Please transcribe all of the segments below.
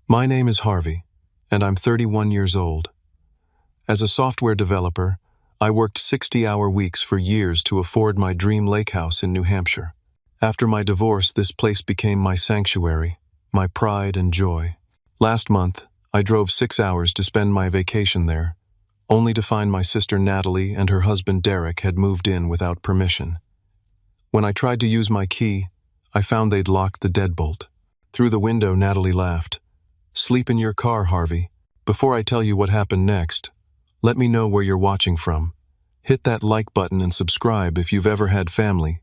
My name is Harvey, and I'm 31 years old. As a software developer, I worked 60-hour weeks for years to afford my dream lake house in New Hampshire. After my divorce, this place became my sanctuary, my pride and joy. Last month, I drove 6 hours to spend my vacation there, only to find my sister Natalie and her husband Derek had moved in without permission. When I tried to use my key, I found they'd locked the deadbolt. Through the window, Natalie laughed. "Sleep in your car, Harvey. Before I tell you what happened next, let me know where you're watching from. Hit that like button and subscribe if you've ever had family.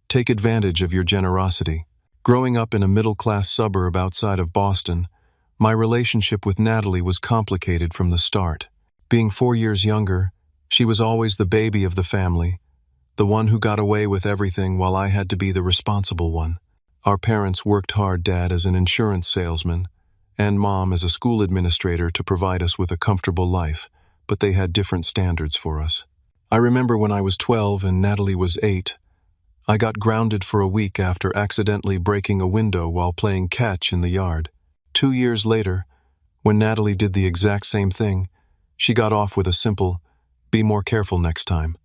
Take advantage of your generosity." Growing up in a middle-class suburb outside of Boston, my relationship with Natalie was complicated from the start. Being 4 years younger, she was always the baby of the family, the one who got away with everything while I had to be the responsible one. Our parents worked hard, Dad as an insurance salesman, and Mom as a school administrator to provide us with a comfortable life, but they had different standards for us. I remember when I was 12 and Natalie was 8, I got grounded for a week after accidentally breaking a window while playing catch in the yard. 2 years later, when Natalie did the exact same thing, she got off with a simple, "Be more careful next time."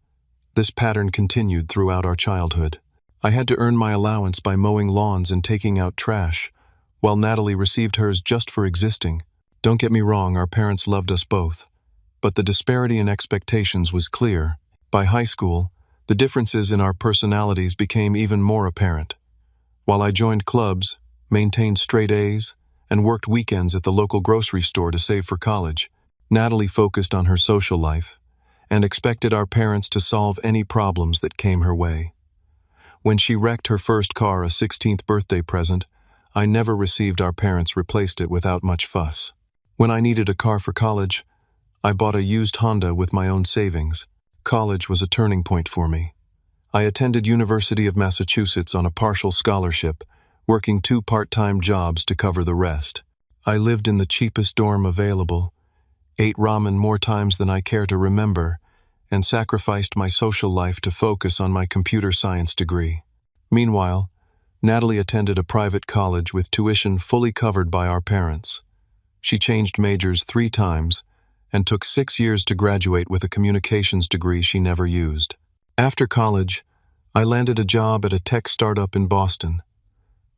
This pattern continued throughout our childhood. I had to earn my allowance by mowing lawns and taking out trash, while Natalie received hers just for existing. Don't get me wrong, our parents loved us both, but the disparity in expectations was clear. By high school, the differences in our personalities became even more apparent. While I joined clubs, maintained straight A's, and worked weekends at the local grocery store to save for college, Natalie focused on her social life and expected our parents to solve any problems that came her way. When she wrecked her first car, a 16th birthday present, I never received our parents replaced it without much fuss. When I needed a car for college, I bought a used Honda with my own savings. College was a turning point for me. I attended University of Massachusetts on a partial scholarship, working 2 part-time jobs to cover the rest. I lived in the cheapest dorm available, ate ramen more times than I care to remember, and sacrificed my social life to focus on my computer science degree. Meanwhile, Natalie attended a private college with tuition fully covered by our parents. She changed majors 3 times and took 6 years to graduate with a communications degree she never used. After college, I landed a job at a tech startup in Boston.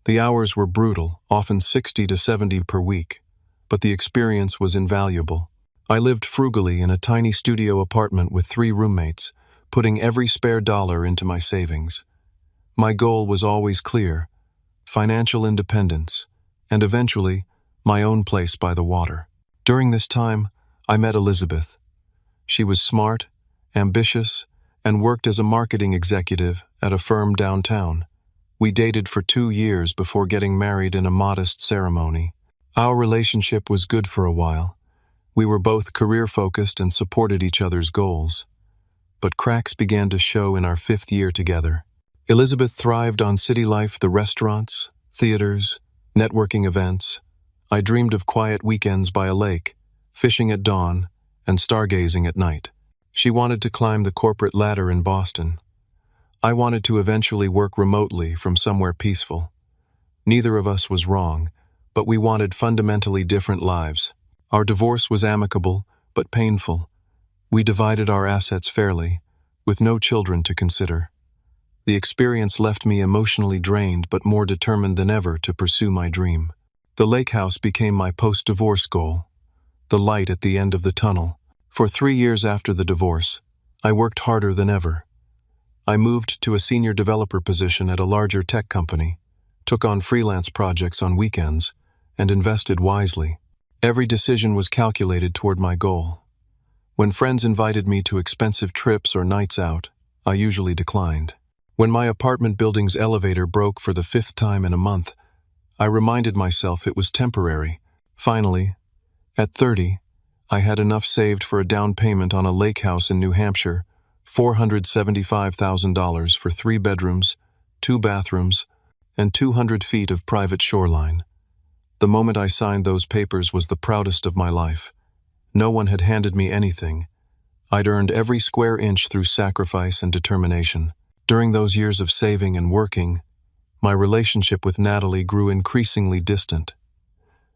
The hours were brutal, often 60 to 70 per week, but the experience was invaluable. I lived frugally in a tiny studio apartment with 3 roommates, putting every spare dollar into my savings. My goal was always clear: financial independence, and eventually, my own place by the water. During this time, I met Elizabeth. She was smart, ambitious, and worked as a marketing executive at a firm downtown. We dated for 2 years before getting married in a modest ceremony. Our relationship was good for a while. We were both career-focused and supported each other's goals. But cracks began to show in our 5th year together. Elizabeth thrived on city life, the restaurants, theaters, networking events. I dreamed of quiet weekends by a lake, fishing at dawn, and stargazing at night. She wanted to climb the corporate ladder in Boston. I wanted to eventually work remotely from somewhere peaceful. Neither of us was wrong, but we wanted fundamentally different lives. Our divorce was amicable, but painful. We divided our assets fairly, with no children to consider. The experience left me emotionally drained but more determined than ever to pursue my dream. The lake house became my post-divorce goal, the light at the end of the tunnel. For 3 years after the divorce, I worked harder than ever. I moved to a senior developer position at a larger tech company, took on freelance projects on weekends, and invested wisely. Every decision was calculated toward my goal. When friends invited me to expensive trips or nights out, I usually declined. When my apartment building's elevator broke for the 5th time in a month, I reminded myself it was temporary. Finally, at 30, I had enough saved for a down payment on a lake house in New Hampshire, $475,000 for 3 bedrooms, 2 bathrooms, and 200 feet of private shoreline. The moment I signed those papers was the proudest of my life. No one had handed me anything. I'd earned every square inch through sacrifice and determination. During those years of saving and working, my relationship with Natalie grew increasingly distant.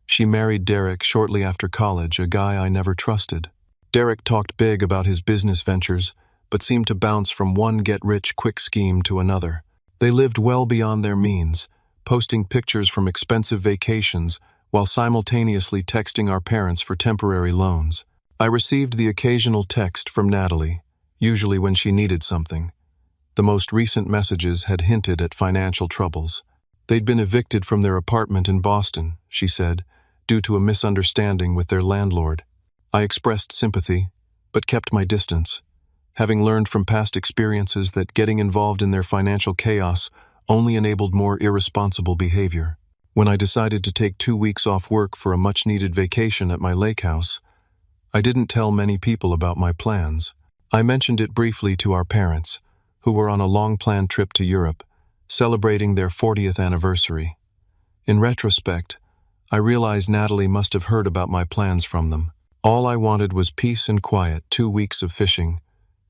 She married Derek shortly after college, a guy I never trusted. Derek talked big about his business ventures, but seemed to bounce from one get-rich-quick scheme to another. They lived well beyond their means, posting pictures from expensive vacations while simultaneously texting our parents for temporary loans. I received the occasional text from Natalie, usually when she needed something. The most recent messages had hinted at financial troubles. They'd been evicted from their apartment in Boston, she said, due to a misunderstanding with their landlord. I expressed sympathy, but kept my distance, having learned from past experiences that getting involved in their financial chaos only enabled more irresponsible behavior. When I decided to take 2 weeks off work for a much-needed vacation at my lake house, I didn't tell many people about my plans. I mentioned it briefly to our parents, who were on a long-planned trip to Europe, celebrating their 40th anniversary. In retrospect, I realized Natalie must have heard about my plans from them. All I wanted was peace and quiet, 2 weeks of fishing,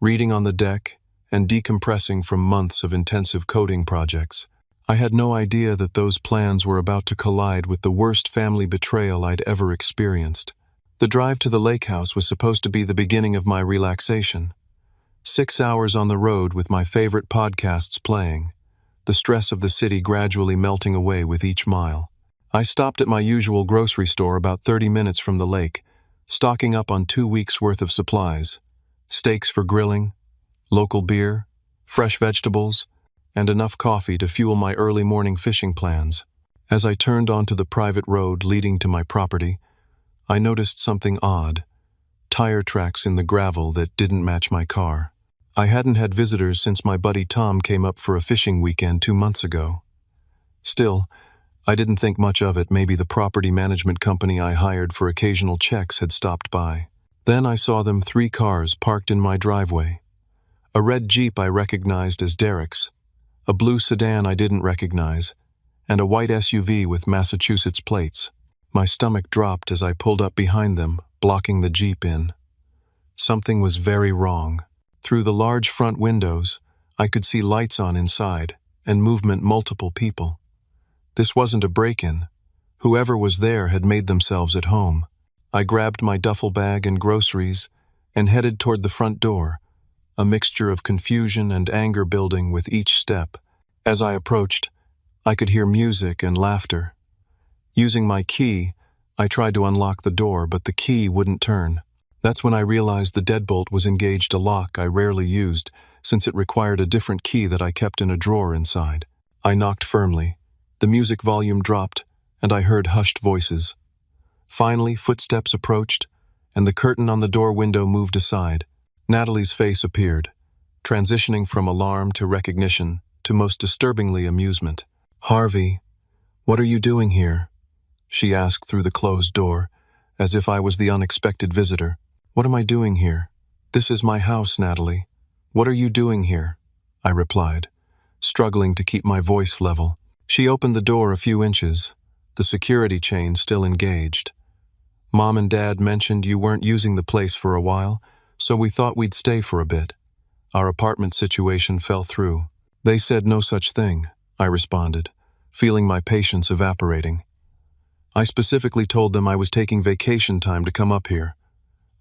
reading on the deck, and decompressing from months of intensive coding projects. I had no idea that those plans were about to collide with the worst family betrayal I'd ever experienced. The drive to the lake house was supposed to be the beginning of my relaxation. 6 hours on the road with my favorite podcasts playing, the stress of the city gradually melting away with each mile. I stopped at my usual grocery store about 30 minutes from the lake, stocking up on 2 weeks' worth of supplies: steaks for grilling, local beer, fresh vegetables, and enough coffee to fuel my early morning fishing plans. As I turned onto the private road leading to my property, I noticed something odd: tire tracks in the gravel that didn't match my car. I hadn't had visitors since my buddy Tom came up for a fishing weekend 2 months ago. Still, I didn't think much of it. Maybe the property management company I hired for occasional checks had stopped by. Then I saw them 3 cars parked in my driveway. A red Jeep I recognized as Derek's, a blue sedan I didn't recognize, and a white SUV with Massachusetts plates. My stomach dropped as I pulled up behind them, blocking the Jeep in. Something was very wrong. Through the large front windows, I could see lights on inside, and movement multiple people. This wasn't a break-in. Whoever was there had made themselves at home. I grabbed my duffel bag and groceries and headed toward the front door, a mixture of confusion and anger building with each step. As I approached, I could hear music and laughter. Using my key, I tried to unlock the door, but the key wouldn't turn. That's when I realized the deadbolt was engaged, a lock I rarely used, since it required a different key that I kept in a drawer inside. I knocked firmly. The music volume dropped, and I heard hushed voices. Finally, footsteps approached, and the curtain on the door window moved aside. Natalie's face appeared, transitioning from alarm to recognition to most disturbingly amusement. "Harvey, what are you doing here?" she asked through the closed door, as if I was the unexpected visitor. "What am I doing here?" "This is my house, Natalie. What are you doing here?" I replied, struggling to keep my voice level. She opened the door a few inches, the security chain still engaged. "Mom and Dad mentioned you weren't using the place for a while, so we thought we'd stay for a bit. Our apartment situation fell through." "They said no such thing," I responded, feeling my patience evaporating. "I specifically told them I was taking vacation time to come up here.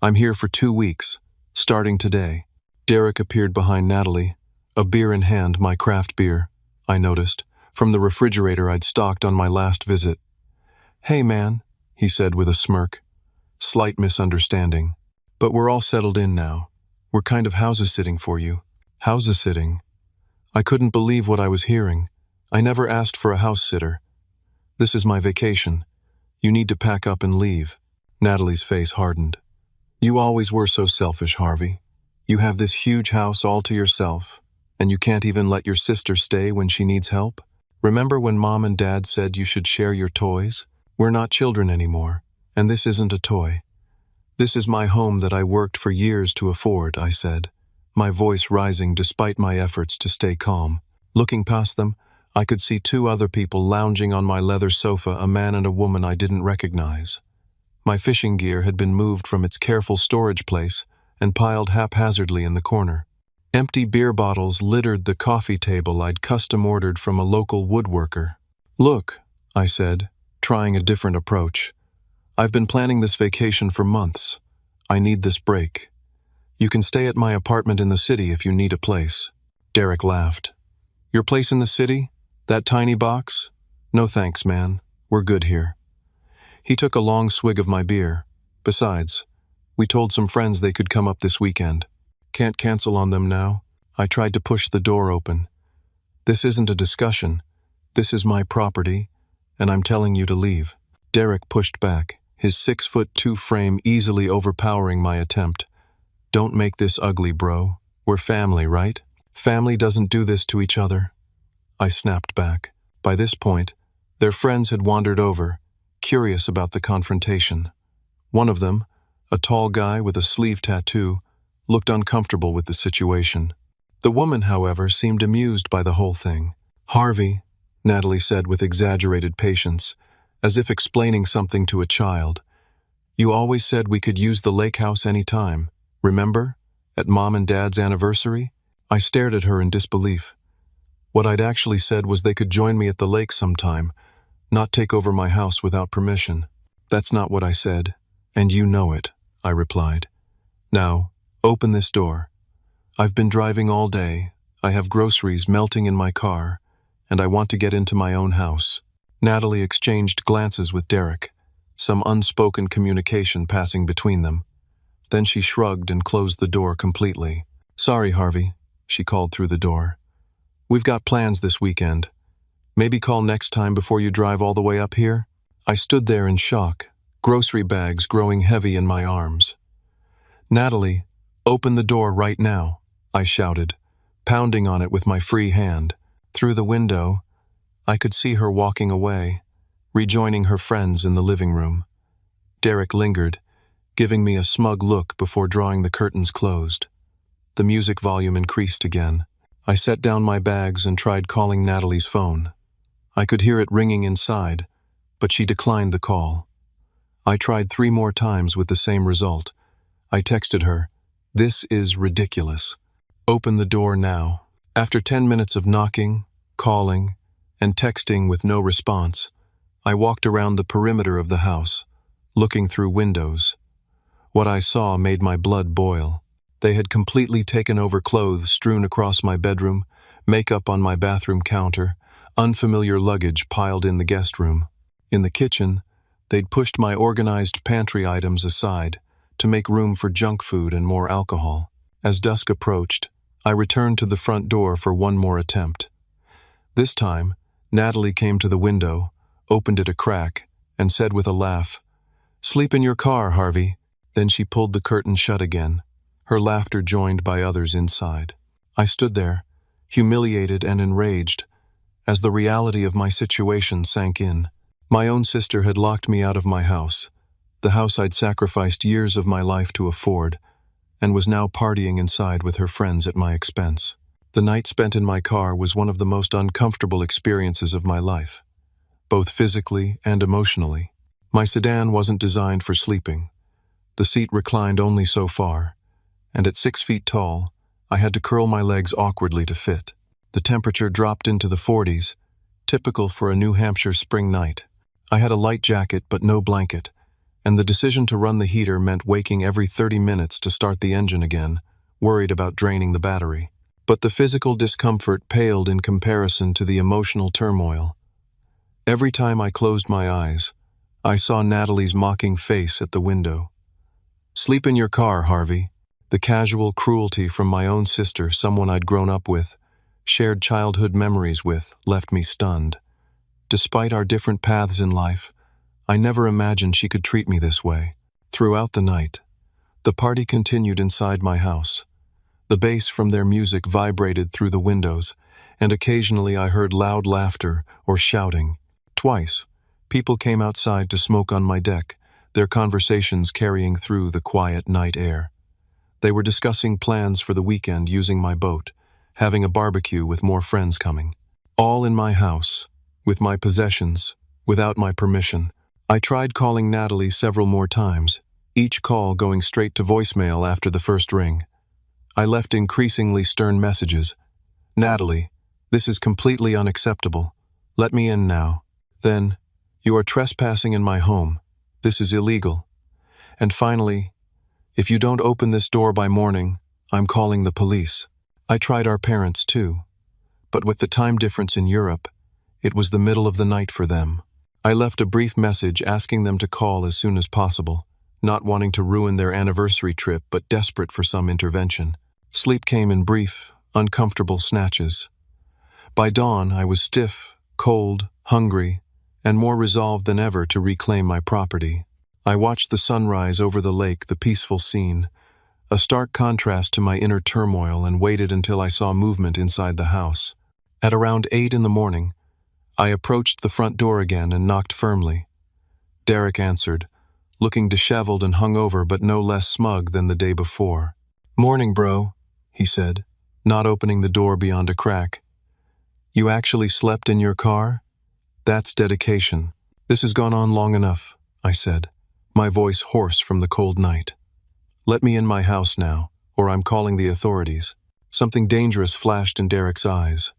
I'm here for 2 weeks, starting today." Derek appeared behind Natalie, a beer in hand, my craft beer, I noticed, from the refrigerator I'd stocked on my last visit. "Hey man," he said with a smirk. "Slight misunderstanding. But we're all settled in now. We're kind of house-sitting for you." House-sitting? I couldn't believe what I was hearing. I never asked for a house-sitter. "This is my vacation. You need to pack up and leave." Natalie's face hardened. "You always were so selfish, Harvey. You have this huge house all to yourself, and you can't even let your sister stay when she needs help? Remember when Mom and Dad said you should share your toys? We're not children anymore, and this isn't a toy. This is my home that I worked for years to afford," I said, my voice rising despite my efforts to stay calm. Looking past them, I could see 2 other people lounging on my leather sofa, a man and a woman I didn't recognize. My fishing gear had been moved from its careful storage place and piled haphazardly in the corner. Empty beer bottles littered the coffee table I'd custom-ordered from a local woodworker. "Look," I said, trying a different approach. I've been planning this vacation for months. I need this break. You can stay at my apartment in the city if you need a place. Derek laughed. Your place in the city? That tiny box? No thanks, man. We're good here. He took a long swig of my beer. Besides, we told some friends they could come up this weekend. Can't cancel on them now. I tried to push the door open. This isn't a discussion. This is my property, and I'm telling you to leave. Derek pushed back, his 6'2" frame easily overpowering my attempt. Don't make this ugly, bro. We're family, right? Family doesn't do this to each other. I snapped back. By this point, their friends had wandered over, curious about the confrontation. One of them, a tall guy with a sleeve tattoo, looked uncomfortable with the situation. The woman, however, seemed amused by the whole thing. Harvey, Natalie said with exaggerated patience, as if explaining something to a child. You always said we could use the lake house any time. Remember? At Mom and Dad's anniversary? I stared at her in disbelief. What I'd actually said was they could join me at the lake sometime, not take over my house without permission. That's not what I said, and you know it, I replied. Now, open this door. I've been driving all day, I have groceries melting in my car, and I want to get into my own house. Natalie exchanged glances with Derek, some unspoken communication passing between them. Then she shrugged and closed the door completely. Sorry, Harvey, she called through the door. We've got plans this weekend. Maybe call next time before you drive all the way up here? I stood there in shock, grocery bags growing heavy in my arms. Natalie, open the door right now, I shouted, pounding on it with my free hand. Through the window, I could see her walking away, rejoining her friends in the living room. Derek lingered, giving me a smug look before drawing the curtains closed. The music volume increased again. I set down my bags and tried calling Natalie's phone. I could hear it ringing inside, but she declined the call. I tried 3 more times with the same result. I texted her, "This is ridiculous. Open the door now." After 10 minutes of knocking, calling, and texting with no response, I walked around the perimeter of the house, looking through windows. What I saw made my blood boil. They had completely taken over clothes strewn across my bedroom, makeup on my bathroom counter, unfamiliar luggage piled in the guest room. In the kitchen, they'd pushed my organized pantry items aside to make room for junk food and more alcohol. As dusk approached, I returned to the front door for one more attempt. This time, Natalie came to the window, opened it a crack, and said with a laugh, "Sleep in your car, Harvey." Then she pulled the curtain shut again, her laughter joined by others inside. I stood there, humiliated and enraged, as the reality of my situation sank in. My own sister had locked me out of my house, the house I'd sacrificed years of my life to afford, and was now partying inside with her friends at my expense. The night spent in my car was one of the most uncomfortable experiences of my life, both physically and emotionally. My sedan wasn't designed for sleeping. The seat reclined only so far, and at 6 feet tall, I had to curl my legs awkwardly to fit. The temperature dropped into the 40s, typical for a New Hampshire spring night. I had a light jacket but no blanket, and the decision to run the heater meant waking every 30 minutes to start the engine again, worried about draining the battery. But the physical discomfort paled in comparison to the emotional turmoil. Every time I closed my eyes, I saw Natalie's mocking face at the window. "Sleep in your car, Harvey." The casual cruelty from my own sister, someone I'd grown up with, shared childhood memories with, left me stunned. Despite our different paths in life, I never imagined she could treat me this way. Throughout the night, the party continued inside my house. The bass from their music vibrated through the windows, and occasionally I heard loud laughter or shouting. Twice, people came outside to smoke on my deck, their conversations carrying through the quiet night air. They were discussing plans for the weekend using my boat, having a barbecue with more friends coming. All in my house, with my possessions, without my permission. I tried calling Natalie several more times, each call going straight to voicemail after the first ring. I left increasingly stern messages. "Natalie, this is completely unacceptable. Let me in now." Then, "You are trespassing in my home. This is illegal. And finally, if you don't open this door by morning, I'm calling the police. I tried our parents too, but with the time difference in Europe, it was the middle of the night for them. I left a brief message asking them to call as soon as possible, not wanting to ruin their anniversary trip but desperate for some intervention. Sleep came in brief, uncomfortable snatches. By dawn, I was stiff, cold, hungry, and more resolved than ever to reclaim my property. I watched the sunrise over the lake, the peaceful scene, a stark contrast to my inner turmoil, and waited until I saw movement inside the house. At around 8 in the morning, I approached the front door again and knocked firmly. Derek answered, looking disheveled and hungover but no less smug than the day before. "Morning, bro," he said, not opening the door beyond a crack. "You actually slept in your car? That's dedication." "This has gone on long enough," I said, my voice hoarse from the cold night. "Let me in my house now, or I'm calling the authorities." Something dangerous flashed in Derek's eyes.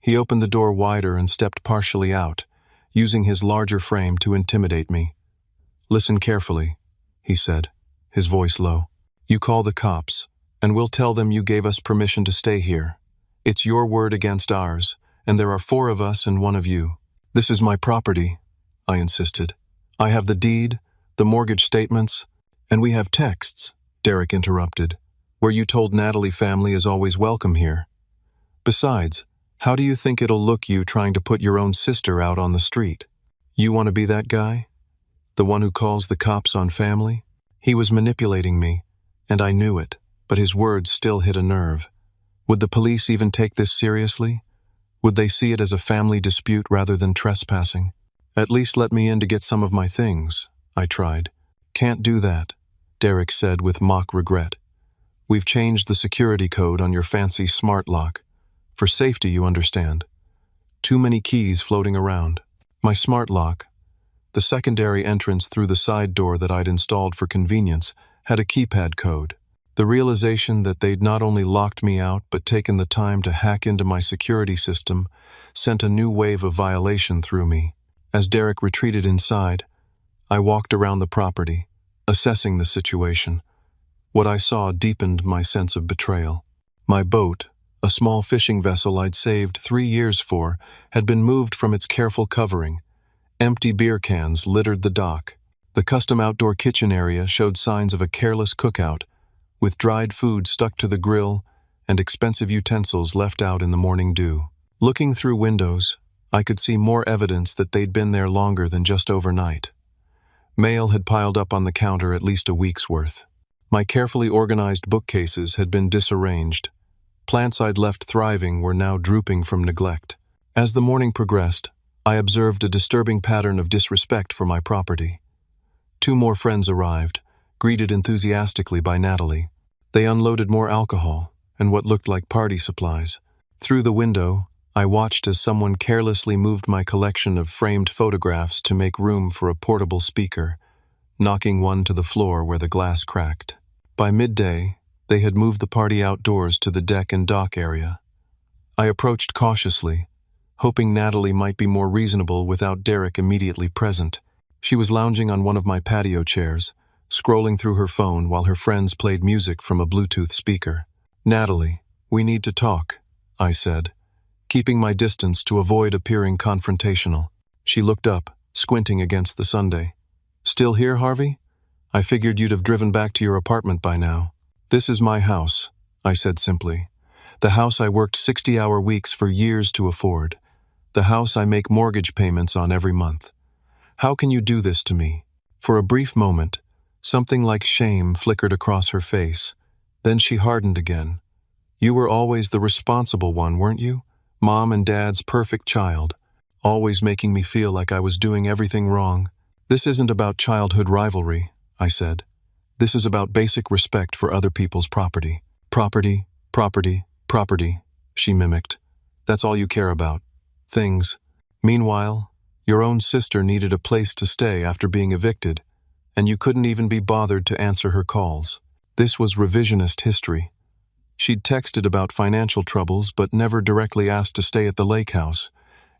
He opened the door wider and stepped partially out, using his larger frame to intimidate me. "Listen carefully," he said, his voice low. "You call the cops, and we'll tell them you gave us permission to stay here. It's your word against ours, and there are 4 of us and 1 of you." "This is my property," I insisted. "I have the deed, the mortgage statements, and we have texts," Derek interrupted, "where you told Natalie family is always welcome here. Besides, how do you think it'll look you trying to put your own sister out on the street? You want to be that guy? The one who calls the cops on family?" He was manipulating me, and I knew it, but his words still hit a nerve. Would the police even take this seriously? Would they see it as a family dispute rather than trespassing? "At least let me in to get some of my things," I tried. "Can't do that," Derek said with mock regret. "We've changed the security code on your fancy smart lock. For safety, you understand. Too many keys floating around." My smart lock, the secondary entrance through the side door that I'd installed for convenience, had a keypad code. The realization that they'd not only locked me out but taken the time to hack into my security system sent a new wave of violation through me. As Derek retreated inside, I walked around the property, assessing the situation. What I saw deepened my sense of betrayal. My boat, a small fishing vessel I'd saved 3 years for, had been moved from its careful covering. Empty beer cans littered the dock. The custom outdoor kitchen area showed signs of a careless cookout, with dried food stuck to the grill and expensive utensils left out in the morning dew. Looking through windows, I could see more evidence that they'd been there longer than just overnight. Mail had piled up on the counter at least a week's worth. My carefully organized bookcases had been disarranged. Plants I'd left thriving were now drooping from neglect. As the morning progressed, I observed a disturbing pattern of disrespect for my property. 2 more friends arrived, greeted enthusiastically by Natalie. They unloaded more alcohol and what looked like party supplies. Through the window, I watched as someone carelessly moved my collection of framed photographs to make room for a portable speaker, knocking one to the floor where the glass cracked. By midday, they had moved the party outdoors to the deck and dock area. I approached cautiously, hoping Natalie might be more reasonable without Derek immediately present. She was lounging on one of my patio chairs, scrolling through her phone while her friends played music from a Bluetooth speaker. "Natalie, we need to talk," I said, keeping my distance to avoid appearing confrontational. She looked up, squinting against the sundae. "Still here, Harvey? I figured you'd have driven back to your apartment by now." "This is my house," I said simply. "The house I worked 60-hour weeks for years to afford. The house I make mortgage payments on every month. How can you do this to me?" For a brief moment, something like shame flickered across her face. Then she hardened again. "You were always the responsible one, weren't you? Mom and Dad's perfect child, always making me feel like I was doing everything wrong." "This isn't about childhood rivalry," I said. "This is about basic respect for other people's property." "Property, property, property," she mimicked. "That's all you care about. Things. Meanwhile, your own sister needed a place to stay after being evicted, and you couldn't even be bothered to answer her calls." This was revisionist history. She'd texted about financial troubles but never directly asked to stay at the lake house,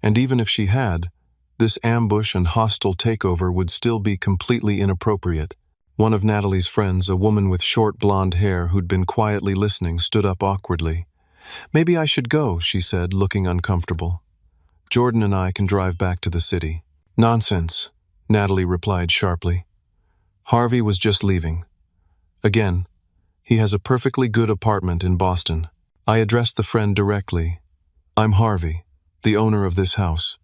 and even if she had, This ambush and hostile takeover would still be completely inappropriate. One of Natalie's friends, a woman with short blonde hair who'd been quietly listening, stood up awkwardly. "Maybe I should go," she said, looking uncomfortable. "Jordan and I can drive back to the city." "Nonsense," Natalie replied sharply. "Harvey was just leaving. Again, he has a perfectly good apartment in Boston." I addressed the friend directly. "I'm Harvey, the owner of this house.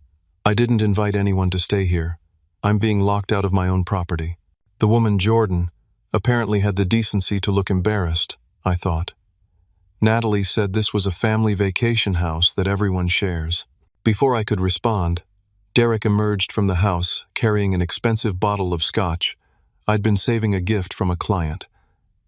I didn't invite anyone to stay here. I'm being locked out of my own property." The woman, Jordan, apparently had the decency to look embarrassed, I thought. Natalie said this was a family vacation house that everyone shares. Before I could respond, Derek emerged from the house carrying an expensive bottle of scotch. I'd been saving a gift from a client.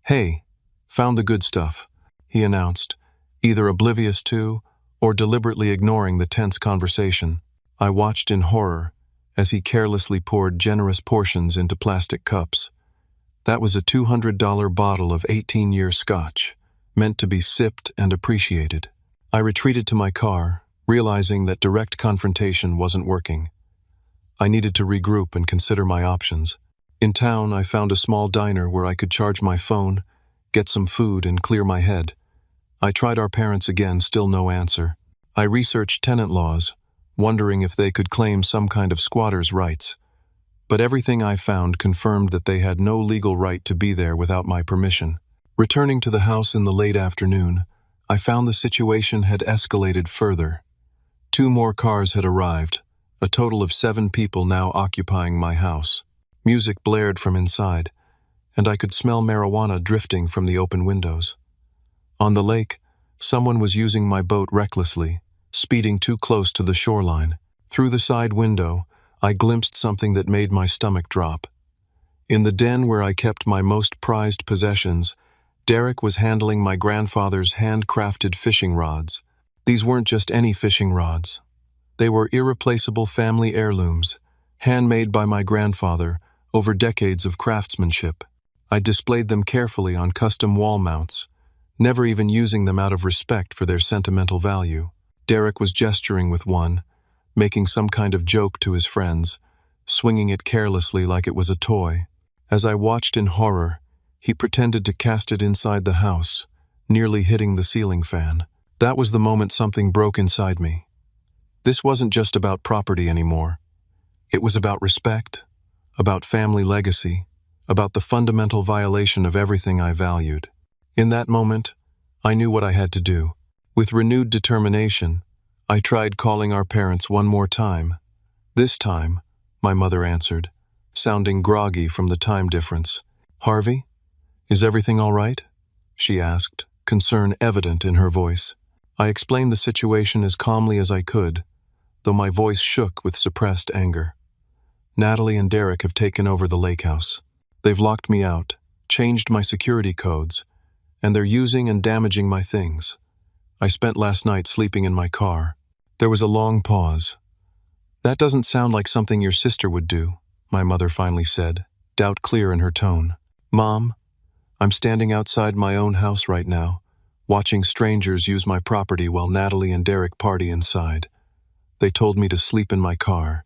"Hey, found the good stuff," he announced, either oblivious to or deliberately ignoring the tense conversation. I watched in horror as he carelessly poured generous portions into plastic cups. That was a $200 bottle of 18-year scotch, meant to be sipped and appreciated. I retreated to my car, realizing that direct confrontation wasn't working. I needed to regroup and consider my options. In town, I found a small diner where I could charge my phone, get some food, and clear my head. I tried our parents again, still no answer. I researched tenant laws, wondering if they could claim some kind of squatter's rights. But everything I found confirmed that they had no legal right to be there without my permission. Returning to the house in the late afternoon, I found the situation had escalated further. 2 more cars had arrived, a total of 7 people now occupying my house. Music blared from inside, and I could smell marijuana drifting from the open windows. On the lake, someone was using my boat recklessly, speeding too close to the shoreline. Through the side window, I glimpsed something that made my stomach drop. In the den where I kept my most prized possessions, Derek was handling my grandfather's handcrafted fishing rods. These weren't just any fishing rods. They were irreplaceable family heirlooms, handmade by my grandfather over decades of craftsmanship. I displayed them carefully on custom wall mounts, never even using them out of respect for their sentimental value. Derek was gesturing with one, making some kind of joke to his friends, swinging it carelessly like it was a toy. As I watched in horror, he pretended to cast it inside the house, nearly hitting the ceiling fan. That was the moment something broke inside me. This wasn't just about property anymore. It was about respect, about family legacy, about the fundamental violation of everything I valued. In that moment, I knew what I had to do. With renewed determination, I tried calling our parents one more time. "This time," my mother answered, sounding groggy from the time difference. "Harvey, is everything all right?" she asked, concern evident in her voice. I explained the situation as calmly as I could, though my voice shook with suppressed anger. "Natalie and Derek have taken over the lake house. They've locked me out, changed my security codes, and they're using and damaging my things. I spent last night sleeping in my car." There was a long pause. "That doesn't sound like something your sister would do," my mother finally said, doubt clear in her tone. "Mom, I'm standing outside my own house right now, watching strangers use my property while Natalie and Derek party inside. They told me to sleep in my car.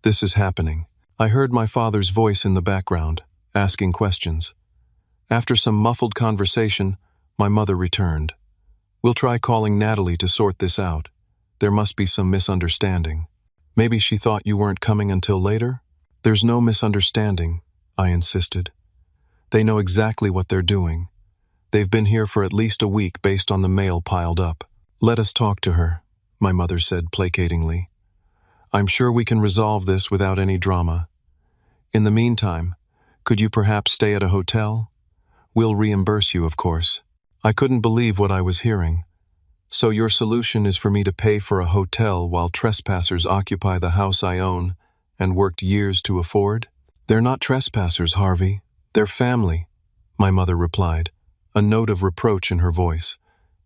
This is happening." I heard my father's voice in the background, asking questions. After some muffled conversation, my mother returned. "We'll try calling Natalie to sort this out. There must be some misunderstanding." "Maybe she thought you weren't coming until later?" "There's no misunderstanding," I insisted. "They know exactly what they're doing. They've been here for at least a week based on the mail piled up." "Let us talk to her," my mother said placatingly. "I'm sure we can resolve this without any drama. In the meantime, could you perhaps stay at a hotel? We'll reimburse you, of course." I couldn't believe what I was hearing. "So your solution is for me to pay for a hotel while trespassers occupy the house I own and worked years to afford?" "They're not trespassers, Harvey. They're family," my mother replied, a note of reproach in her voice.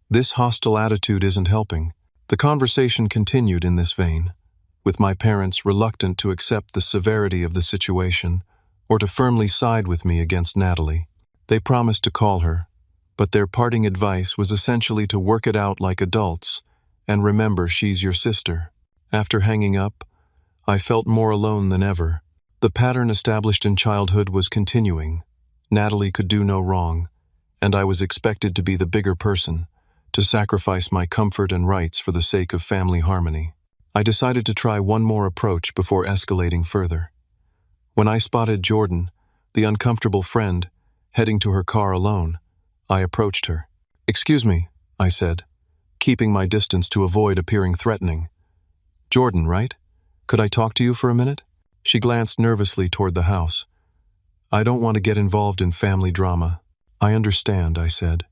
This hostile attitude isn't helping. The conversation continued in this vein, with my parents reluctant to accept the severity of the situation or to firmly side with me against Natalie. They promised to call her, but their parting advice was essentially to work it out like adults and remember she's your sister. After hanging up, I felt more alone than ever. The pattern established in childhood was continuing. Natalie could do no wrong, and I was expected to be the bigger person, to sacrifice my comfort and rights for the sake of family harmony. I decided to try one more approach before escalating further. When I spotted Jordan, the uncomfortable friend, heading to her car alone, I approached her. "Excuse me," I said, keeping my distance to avoid appearing threatening. "Jordan, right? Could I talk to you for a minute?" She glanced nervously toward the house. "I don't want to get involved in family drama." "I understand," I said.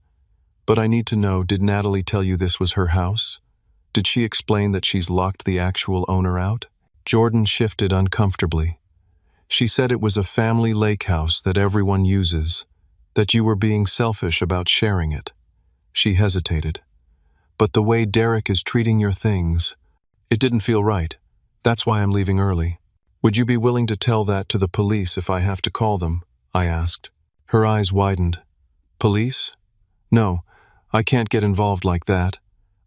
"But I need to know, did Natalie tell you this was her house? Did she explain that she's locked the actual owner out?" Jordan shifted uncomfortably. "She said it was a family lake house that everyone uses, that you were being selfish about sharing it." She hesitated. "But the way Derek is treating your things, it didn't feel right. That's why I'm leaving early." "Would you be willing to tell that to the police if I have to call them?" I asked. Her eyes widened. "Police? No, I can't get involved like that.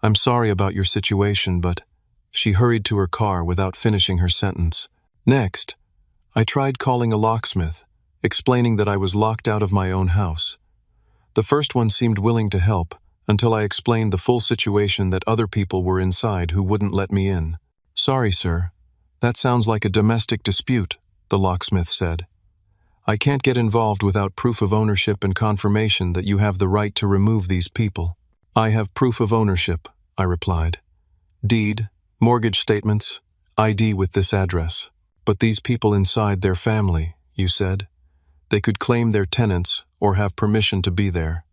I'm sorry about your situation, but—" She hurried to her car without finishing her sentence. Next, I tried calling a locksmith, explaining that I was locked out of my own house. The first one seemed willing to help, until I explained the full situation, that other people were inside who wouldn't let me in. "Sorry, sir. That sounds like a domestic dispute," the locksmith said. "I can't get involved without proof of ownership and confirmation that you have the right to remove these people." "I have proof of ownership," I replied. "Deed, mortgage statements, ID with this address. But these people inside, their family, you said. They could claim they're tenants or have permission to be there.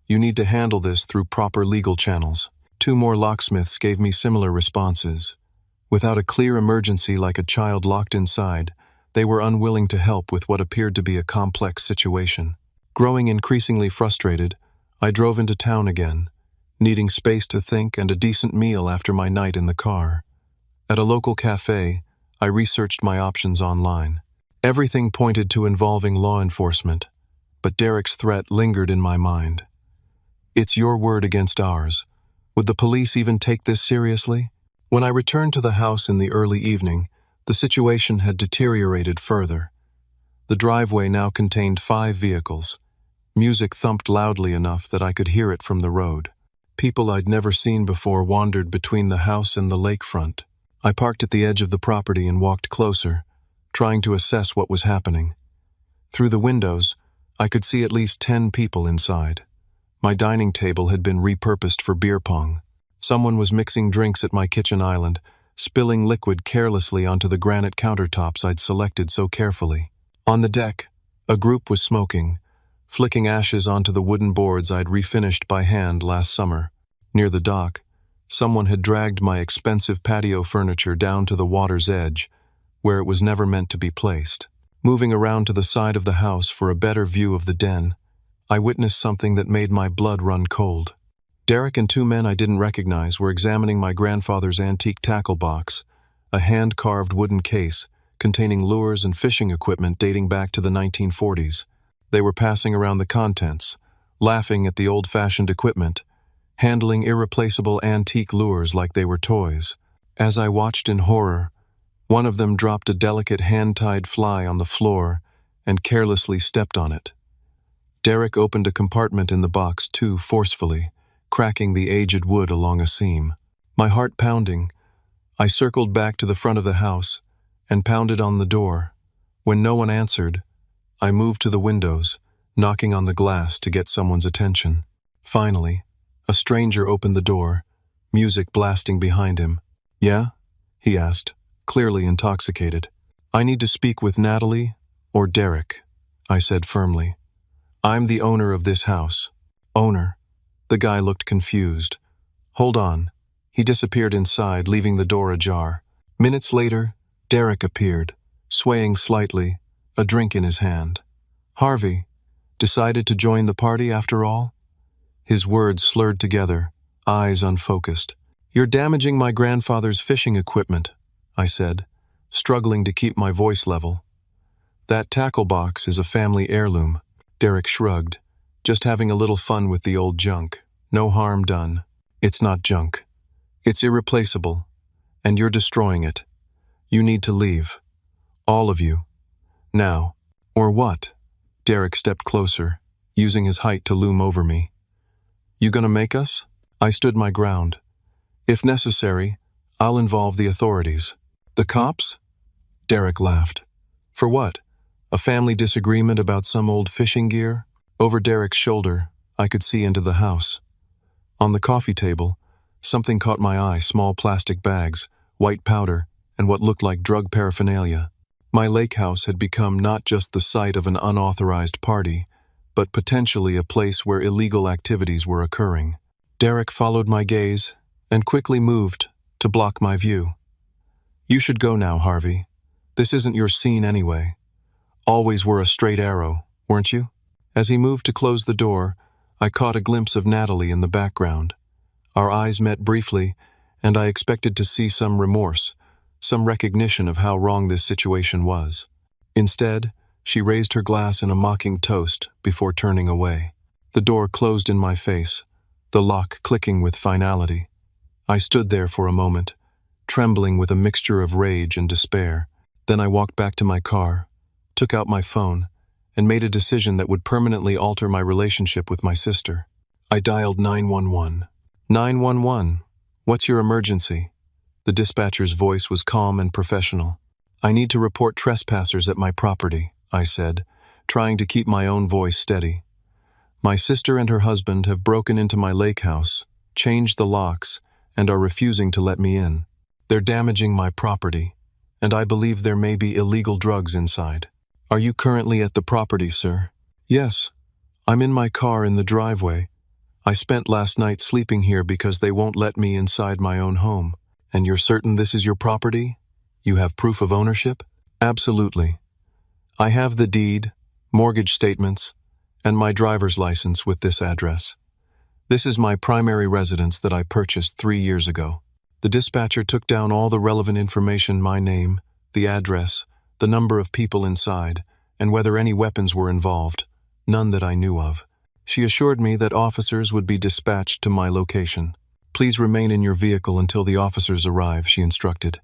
You need to handle this through proper legal channels." 2 more locksmiths gave me similar responses. Without a clear emergency like a child locked inside, they were unwilling to help with what appeared to be a complex situation. Growing increasingly frustrated, I drove into town again, needing space to think and a decent meal after my night in the car. At a local cafe, I researched my options online. Everything pointed to involving law enforcement, but Derek's threat lingered in my mind. "It's your word against ours. Would the police even take this seriously?" When I returned to the house in the early evening, the situation had deteriorated further. The driveway now contained 5 vehicles. Music thumped loudly enough that I could hear it from the road. People I'd never seen before wandered between the house and the lakefront. I parked at the edge of the property and walked closer, trying to assess what was happening. Through the windows, I could see at least 10 people inside. My dining table had been repurposed for beer pong. Someone was mixing drinks at my kitchen island, spilling liquid carelessly onto the granite countertops I'd selected so carefully. On the deck, a group was smoking, flicking ashes onto the wooden boards I'd refinished by hand last summer. Near the dock, someone had dragged my expensive patio furniture down to the water's edge, where it was never meant to be placed. Moving around to the side of the house for a better view of the den, I witnessed something that made my blood run cold. Derek and 2 men I didn't recognize were examining my grandfather's antique tackle box, a hand-carved wooden case containing lures and fishing equipment dating back to the 1940s. They were passing around the contents, laughing at the old-fashioned equipment, handling irreplaceable antique lures like they were toys. As I watched in horror, one of them dropped a delicate hand-tied fly on the floor and carelessly stepped on it. Derek opened a compartment in the box too forcefully, cracking the aged wood along a seam. My heart pounding, I circled back to the front of the house and pounded on the door. When no one answered, I moved to the windows, knocking on the glass to get someone's attention. Finally, a stranger opened the door, music blasting behind him. "Yeah?" he asked, clearly intoxicated. "I need to speak with Natalie or Derek," I said firmly. "I'm the owner of this house." "Owner?" The guy looked confused. "Hold on." He disappeared inside, leaving the door ajar. Minutes later, Derek appeared, swaying slightly, a drink in his hand. "Harvey, decided to join the party after all?" His words slurred together, eyes unfocused. "You're damaging my grandfather's fishing equipment," I said, struggling to keep my voice level. "That tackle box is a family heirloom." Derek shrugged, "Just having a little fun with the old junk. No harm done." "It's not junk. It's irreplaceable, and you're destroying it. You need to leave. All of you. Now. Or what? Derek stepped closer, using his height to loom over me. You gonna make us? I stood my ground. If necessary, I'll involve the authorities. The cops? Derek laughed. For what? A family disagreement about some old fishing gear? Over Derek's shoulder, I could see into the house. On the coffee table, something caught my eye: small plastic bags, white powder, and what looked like drug paraphernalia. My lake house had become not just the site of an unauthorized party, but potentially a place where illegal activities were occurring. Derek followed my gaze and quickly moved to block my view. You should go now, Harvey. This isn't your scene anyway. Always were a straight arrow, weren't you? As he moved to close the door, I caught a glimpse of Natalie in the background. Our eyes met briefly, and I expected to see some remorse, some recognition of how wrong this situation was. Instead, she raised her glass in a mocking toast before turning away. The door closed in my face, the lock clicking with finality. I stood there for a moment, trembling with a mixture of rage and despair. Then I walked back to my car, took out my phone, and made a decision that would permanently alter my relationship with my sister. I dialed 911. 911, what's your emergency? The dispatcher's voice was calm and professional. I need to report trespassers at my property, I said, trying to keep my own voice steady. My sister and her husband have broken into my lake house, changed the locks, and are refusing to let me in. They're damaging my property, and I believe there may be illegal drugs inside. Are you currently at the property, sir? Yes. I'm in my car in the driveway. I spent last night sleeping here because they won't let me inside my own home. And you're certain this is your property? You have proof of ownership? Absolutely. I have the deed, mortgage statements, and my driver's license with this address. This is my primary residence that I purchased 3 years ago. The dispatcher took down all the relevant information: my name, the address, the number of people inside, and whether any weapons were involved. None that I knew of. She assured me that officers would be dispatched to my location. Please remain in your vehicle until the officers arrive, she instructed.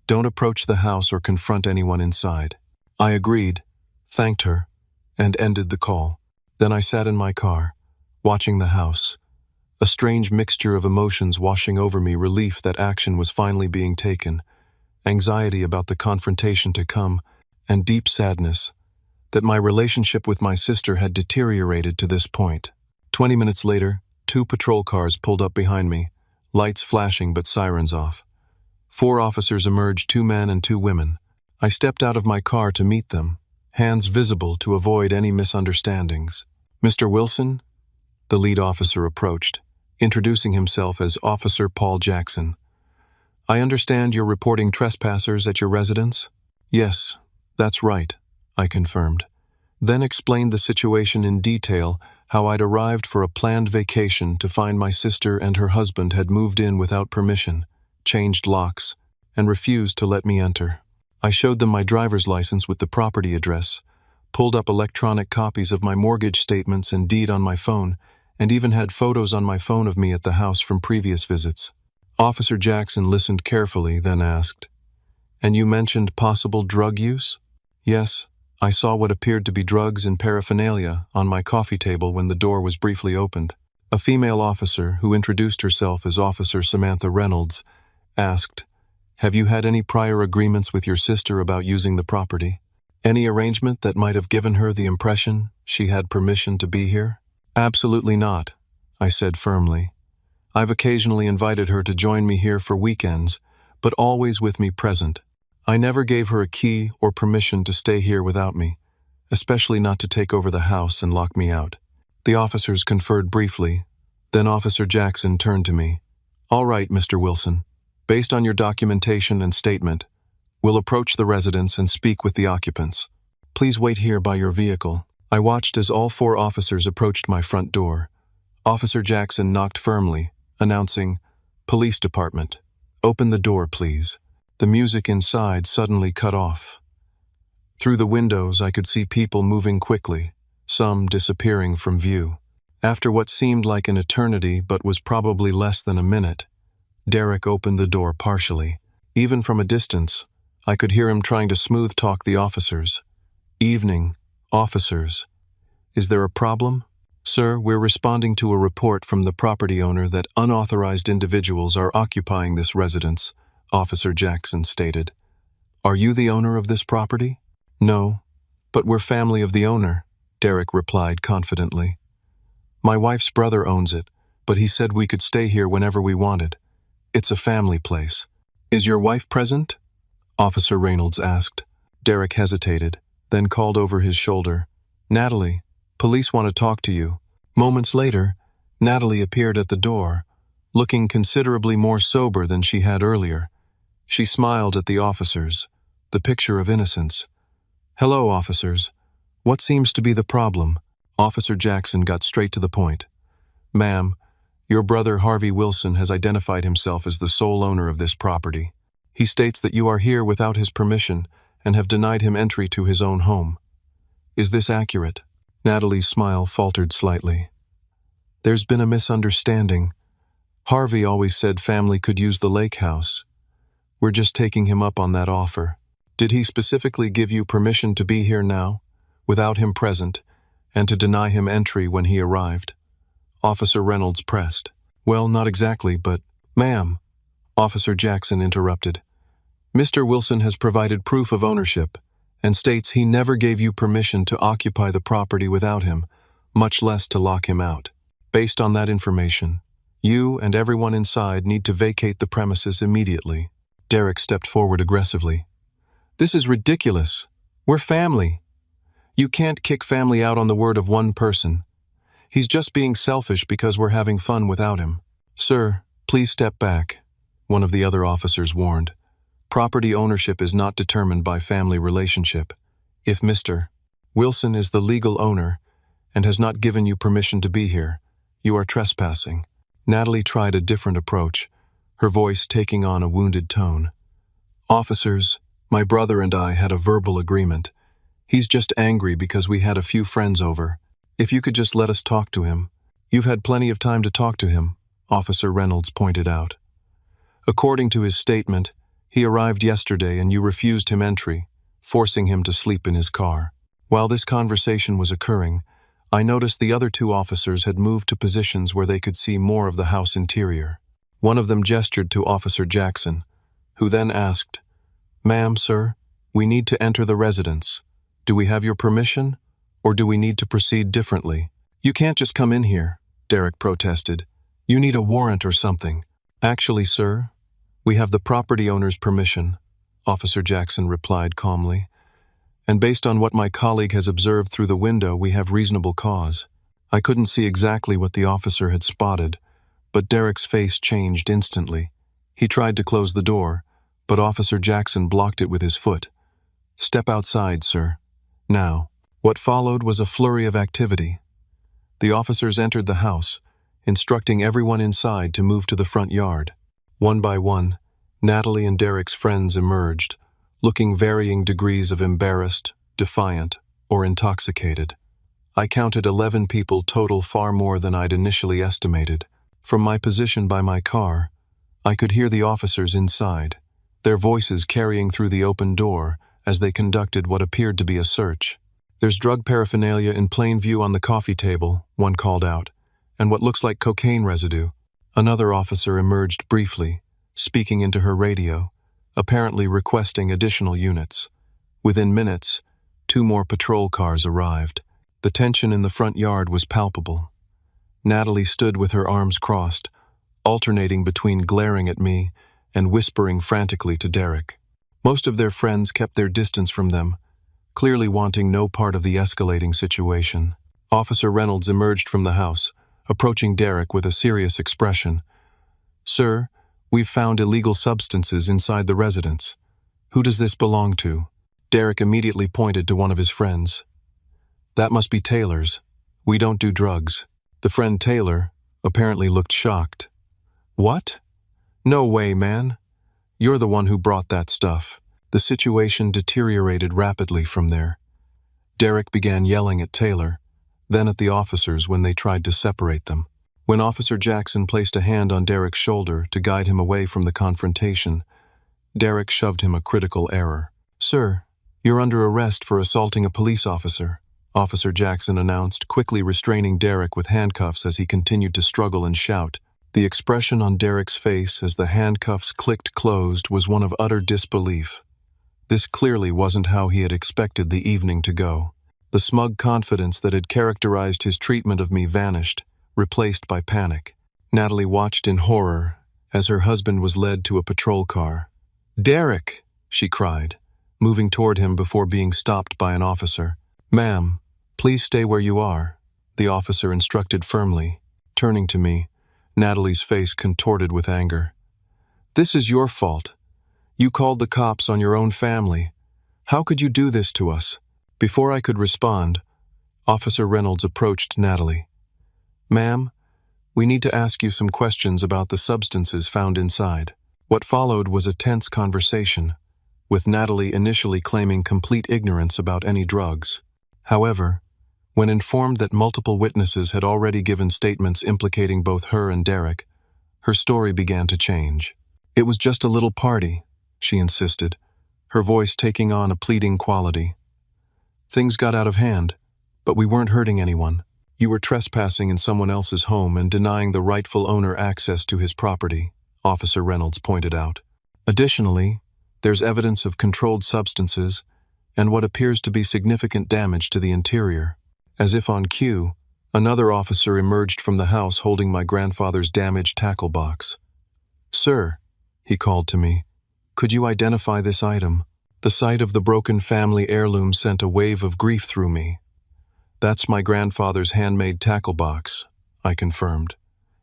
Don't approach the house or confront anyone inside. I agreed, thanked her, and ended the call. Then I sat in my car, watching the house. A strange mixture of emotions washing over me: relief that action was finally being taken, anxiety about the confrontation to come, and deep sadness that my relationship with my sister had deteriorated to this point. 20 minutes later, 2 patrol cars pulled up behind me, lights flashing but sirens off. 4 officers emerged, 2 men and 2 women. I stepped out of my car to meet them, hands visible to avoid any misunderstandings. Mr. Wilson? The lead officer approached, introducing himself as Officer Paul Jackson. I understand you're reporting trespassers at your residence? Yes, that's right, I confirmed. Then explained the situation in detail, how I'd arrived for a planned vacation to find my sister and her husband had moved in without permission, changed locks, and refused to let me enter. I showed them my driver's license with the property address, pulled up electronic copies of my mortgage statements and deed on my phone, and even had photos on my phone of me at the house from previous visits. Officer Jackson listened carefully, then asked, And you mentioned possible drug use? Yes, I saw what appeared to be drugs and paraphernalia on my coffee table when the door was briefly opened. A female officer, who introduced herself as Officer Samantha Reynolds, asked, Have you had any prior agreements with your sister about using the property? Any arrangement that might have given her the impression she had permission to be here? Absolutely not, I said firmly. I've occasionally invited her to join me here for weekends, but always with me present. I never gave her a key or permission to stay here without me, especially not to take over the house and lock me out. The officers conferred briefly, then Officer Jackson turned to me. All right, Mr. Wilson. Based on your documentation and statement, we'll approach the residence and speak with the occupants. Please wait here by your vehicle. I watched as all 4 officers approached my front door. Officer Jackson knocked firmly, announcing, Police Department. Open the door, please. The music inside suddenly cut off. Through the windows, I could see people moving quickly, some disappearing from view. After what seemed like an eternity but was probably less than a minute, Derek opened the door partially. Even from a distance, I could hear him trying to smooth talk the officers. "Evening, officers. Is there a problem?" "Sir, we're responding to a report from the property owner that unauthorized individuals are occupying this residence," Officer Jackson stated. "Are you the owner of this property?" "No, but we're family of the owner," Derek replied confidently. "My wife's brother owns it, but he said we could stay here whenever we wanted. It's a family place." "Is your wife present?" Officer Reynolds asked. Derek hesitated, then called over his shoulder, "Natalie, police want to talk to you." Moments later, Natalie appeared at the door, looking considerably more sober than she had earlier. She smiled at the officers, the picture of innocence. "Hello, officers. What seems to be the problem?" Officer Jackson got straight to the point. "Ma'am, your brother Harvey Wilson has identified himself as the sole owner of this property. He states that you are here without his permission and have denied him entry to his own home. Is this accurate?" Natalie's smile faltered slightly. "There's been a misunderstanding. Harvey always said family could use the lake house. We're just taking him up on that offer." "Did he specifically give you permission to be here now, without him present, and to deny him entry when he arrived?" Officer Reynolds pressed. "Well, not exactly, but—" "Ma'am," Officer Jackson interrupted, "Mr. Wilson has provided proof of ownership and states he never gave you permission to occupy the property without him, much less to lock him out. Based on that information, you and everyone inside need to vacate the premises immediately." Derek stepped forward aggressively. "This is ridiculous. We're family. You can't kick family out on the word of one person. He's just being selfish because we're having fun without him." "Sir, please step back," one of the other officers warned. "Property ownership is not determined by family relationship. If Mr. Wilson is the legal owner and has not given you permission to be here, you are trespassing." Natalie tried a different approach, her voice taking on a wounded tone. "Officers, my brother and I had a verbal agreement. He's just angry because we had a few friends over. If you could just let us talk to him." "You've had plenty of time to talk to him," Officer Reynolds pointed out. "According to his statement, he arrived yesterday and you refused him entry, forcing him to sleep in his car. While this conversation was occurring, I noticed the other two officers had moved to positions where they could see more of the house interior. One of them gestured to Officer Jackson, who then asked, "Ma'am, sir, we need to enter the residence. Do we have your permission, or do we need to proceed differently?" "You can't just come in here," Derek protested. "You need a warrant or something." "Actually, sir, we have the property owner's permission," Officer Jackson replied calmly. "And based on what my colleague has observed through the window, we have reasonable cause." I couldn't see exactly what the officer had spotted, but Derek's face changed instantly. He tried to close the door, but Officer Jackson blocked it with his foot. "Step outside, sir. Now." What followed was a flurry of activity. The officers entered the house, instructing everyone inside to move to the front yard. One by one, Natalie and Derek's friends emerged, looking varying degrees of embarrassed, defiant, or intoxicated. I counted 11 people total, far more than I'd initially estimated. From my position by my car, I could hear the officers inside, their voices carrying through the open door as they conducted what appeared to be a search. "There's drug paraphernalia in plain view on the coffee table," one called out, "and what looks like cocaine residue." Another officer emerged briefly, speaking into her radio, apparently requesting additional units. Within minutes, 2 more patrol cars arrived. The tension in the front yard was palpable. Natalie stood with her arms crossed, alternating between glaring at me and whispering frantically to Derek. Most of their friends kept their distance from them, clearly wanting no part of the escalating situation. Officer Reynolds emerged from the house, approaching Derek with a serious expression. "Sir, we've found illegal substances inside the residence. Who does this belong to?" Derek immediately pointed to one of his friends. "That must be Taylor's. We don't do drugs." The friend Taylor apparently looked shocked. "What? No way, man. You're the one who brought that stuff." The situation deteriorated rapidly from there. Derek began yelling at Taylor, then at the officers when they tried to separate them. When Officer Jackson placed a hand on Derek's shoulder to guide him away from the confrontation, Derek shoved him a critical error. "Sir, you're under arrest for assaulting a police officer," Officer Jackson announced, quickly restraining Derek with handcuffs as he continued to struggle and shout. The expression on Derek's face as the handcuffs clicked closed was one of utter disbelief. This clearly wasn't how he had expected the evening to go. The smug confidence that had characterized his treatment of me vanished, replaced by panic. Natalie watched in horror as her husband was led to a patrol car. "Derek!" she cried, moving toward him before being stopped by an officer. "Ma'am, please stay where you are," the officer instructed firmly. Turning to me, Natalie's face contorted with anger. "This is your fault. You called the cops on your own family. How could you do this to us?" Before I could respond, Officer Reynolds approached Natalie. "Ma'am, we need to ask you some questions about the substances found inside." What followed was a tense conversation, with Natalie initially claiming complete ignorance about any drugs. However, when informed that multiple witnesses had already given statements implicating both her and Derek, her story began to change. "It was just a little party," she insisted, her voice taking on a pleading quality. "Things got out of hand, but we weren't hurting anyone. You were trespassing in someone else's home and denying the rightful owner access to his property," Officer Reynolds pointed out. "Additionally, there's evidence of controlled substances and what appears to be significant damage to the interior." As if on cue, another officer emerged from the house holding my grandfather's damaged tackle box. "Sir," he called to me, "could you identify this item?" The sight of the broken family heirloom sent a wave of grief through me. "That's my grandfather's handmade tackle box," I confirmed.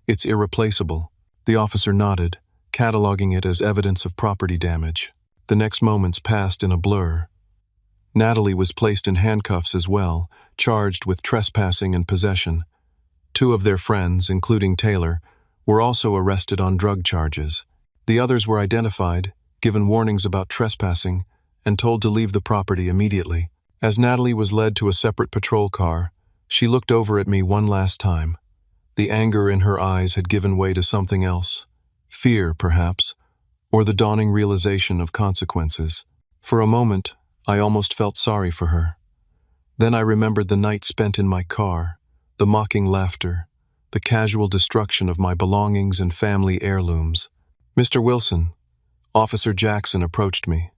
"It's irreplaceable." The officer nodded, cataloging it as evidence of property damage. The next moments passed in a blur. Natalie was placed in handcuffs as well, charged with trespassing and possession. Two of their friends, including Taylor, were also arrested on drug charges. The others were identified, given warnings about trespassing, and told to leave the property immediately. As Natalie was led to a separate patrol car, she looked over at me one last time. The anger in her eyes had given way to something else. Fear, perhaps, or the dawning realization of consequences. For a moment, I almost felt sorry for her. Then I remembered the night spent in my car, the mocking laughter, the casual destruction of my belongings and family heirlooms. "Mr. Wilson," Officer Jackson approached me.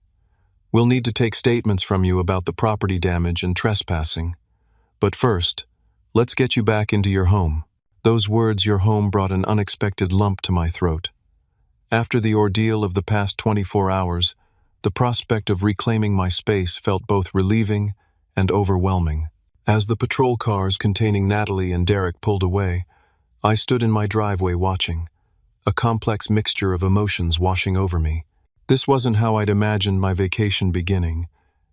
"We'll need to take statements from you about the property damage and trespassing. But first, let's get you back into your home." Those words, "your home," brought an unexpected lump to my throat. After the ordeal of the past 24 hours, the prospect of reclaiming my space felt both relieving and overwhelming. As the patrol cars containing Natalie and Derek pulled away, I stood in my driveway watching, a complex mixture of emotions washing over me. This wasn't how I'd imagined my vacation beginning,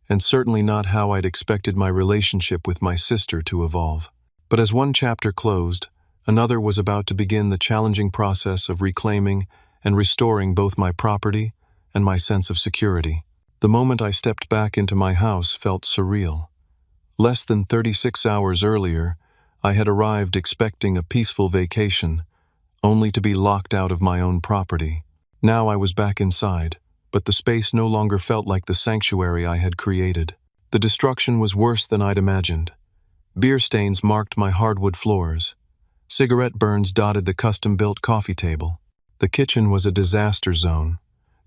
and certainly not how I'd expected my relationship with my sister to evolve. But as one chapter closed, another was about to begin, the challenging process of reclaiming and restoring both my property and my sense of security. The moment I stepped back into my house felt surreal. Less than 36 hours earlier, I had arrived expecting a peaceful vacation, only to be locked out of my own property. Now I was back inside, but the space no longer felt like the sanctuary I had created. The destruction was worse than I'd imagined. Beer stains marked my hardwood floors. Cigarette burns dotted the custom-built coffee table. The kitchen was a disaster zone.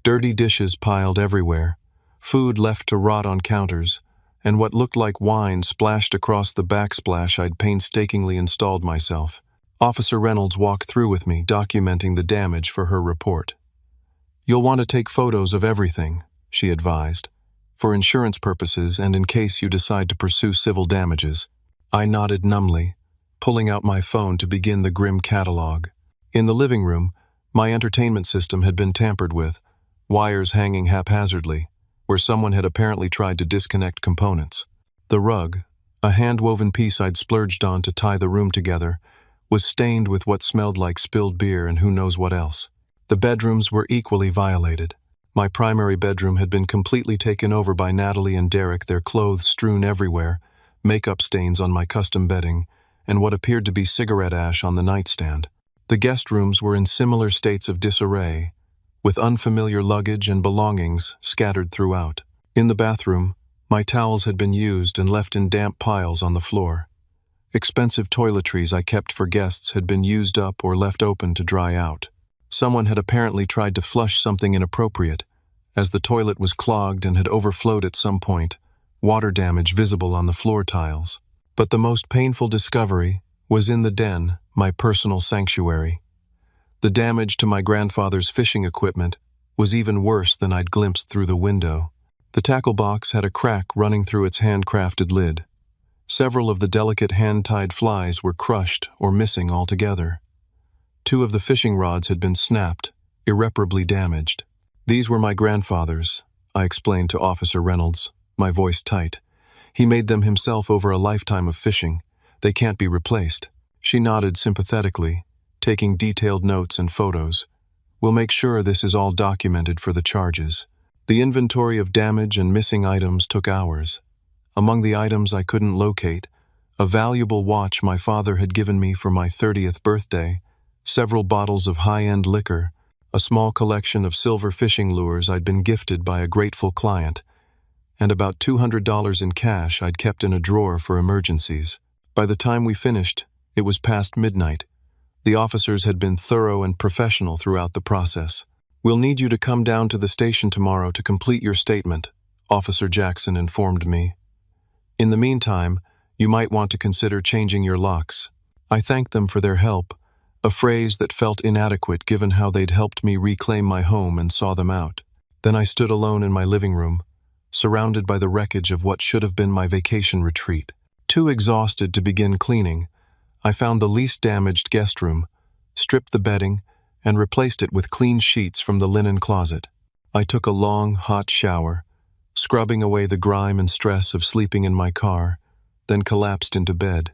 Dirty dishes piled everywhere, food left to rot on counters, and what looked like wine splashed across the backsplash I'd painstakingly installed myself. Officer Reynolds walked through with me, documenting the damage for her report. "You'll want to take photos of everything," she advised, "for insurance purposes and in case you decide to pursue civil damages." I nodded numbly, pulling out my phone to begin the grim catalog. In the living room, my entertainment system had been tampered with, wires hanging haphazardly, where someone had apparently tried to disconnect components. The rug, a hand-woven piece I'd splurged on to tie the room together, was stained with what smelled like spilled beer and who knows what else. The bedrooms were equally violated. My primary bedroom had been completely taken over by Natalie and Derek, their clothes strewn everywhere, makeup stains on my custom bedding, and what appeared to be cigarette ash on the nightstand. The guest rooms were in similar states of disarray, with unfamiliar luggage and belongings scattered throughout. In the bathroom, my towels had been used and left in damp piles on the floor. Expensive toiletries I kept for guests had been used up or left open to dry out. Someone had apparently tried to flush something inappropriate, as the toilet was clogged and had overflowed at some point, water damage visible on the floor tiles. But the most painful discovery was in the den, my personal sanctuary. The damage to my grandfather's fishing equipment was even worse than I'd glimpsed through the window. The tackle box had a crack running through its handcrafted lid. Several of the delicate hand-tied flies were crushed or missing altogether. 2 of the fishing rods had been snapped, irreparably damaged. These were my grandfather's, I explained to Officer Reynolds, my voice tight. He made them himself over a lifetime of fishing. They can't be replaced. She nodded sympathetically, taking detailed notes and photos. We'll make sure this is all documented for the charges. The inventory of damage and missing items took hours. Among the items I couldn't locate, a valuable watch my father had given me for my 30th birthday, several bottles of high-end liquor, a small collection of silver fishing lures I'd been gifted by a grateful client, and about $200 in cash I'd kept in a drawer for emergencies. By the time we finished, it was past midnight. The officers had been thorough and professional throughout the process. We'll need you to come down to the station tomorrow to complete your statement, Officer Jackson informed me. In the meantime, you might want to consider changing your locks. I thanked them for their help, a phrase that felt inadequate given how they'd helped me reclaim my home and saw them out. Then I stood alone in my living room, surrounded by the wreckage of what should have been my vacation retreat. Too exhausted to begin cleaning, I found the least damaged guest room, stripped the bedding, and replaced it with clean sheets from the linen closet. I took a long, hot shower, scrubbing away the grime and stress of sleeping in my car, then collapsed into bed.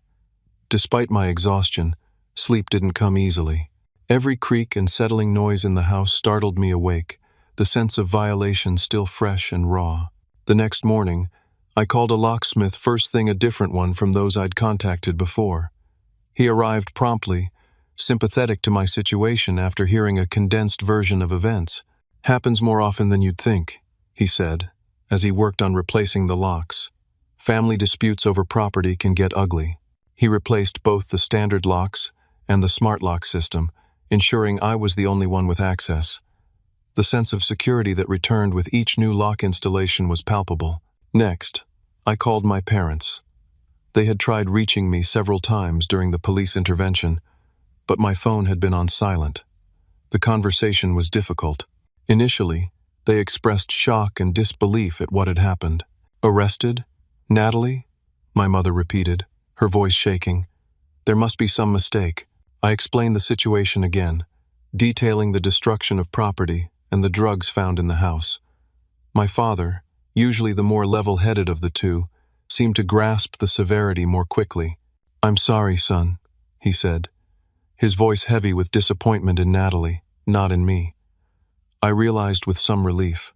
Despite my exhaustion, sleep didn't come easily. Every creak and settling noise in the house startled me awake, the sense of violation still fresh and raw. The next morning, I called a locksmith, first thing a different one from those I'd contacted before. He arrived promptly, sympathetic to my situation after hearing a condensed version of events. Happens more often than you'd think, he said, as he worked on replacing the locks. Family disputes over property can get ugly. He replaced both the standard locks and the smart lock system, ensuring I was the only one with access. The sense of security that returned with each new lock installation was palpable. Next, I called my parents. They had tried reaching me several times during the police intervention, but my phone had been on silent. The conversation was difficult. Initially, they expressed shock and disbelief at what had happened. "Arrested? Natalie?" my mother repeated, her voice shaking. "There must be some mistake." I explained the situation again, detailing the destruction of property and the drugs found in the house. My father, usually the more level-headed of the two, seemed to grasp the severity more quickly. "I'm sorry, son," he said, his voice heavy with disappointment in Natalie, not in me. I realized with some relief.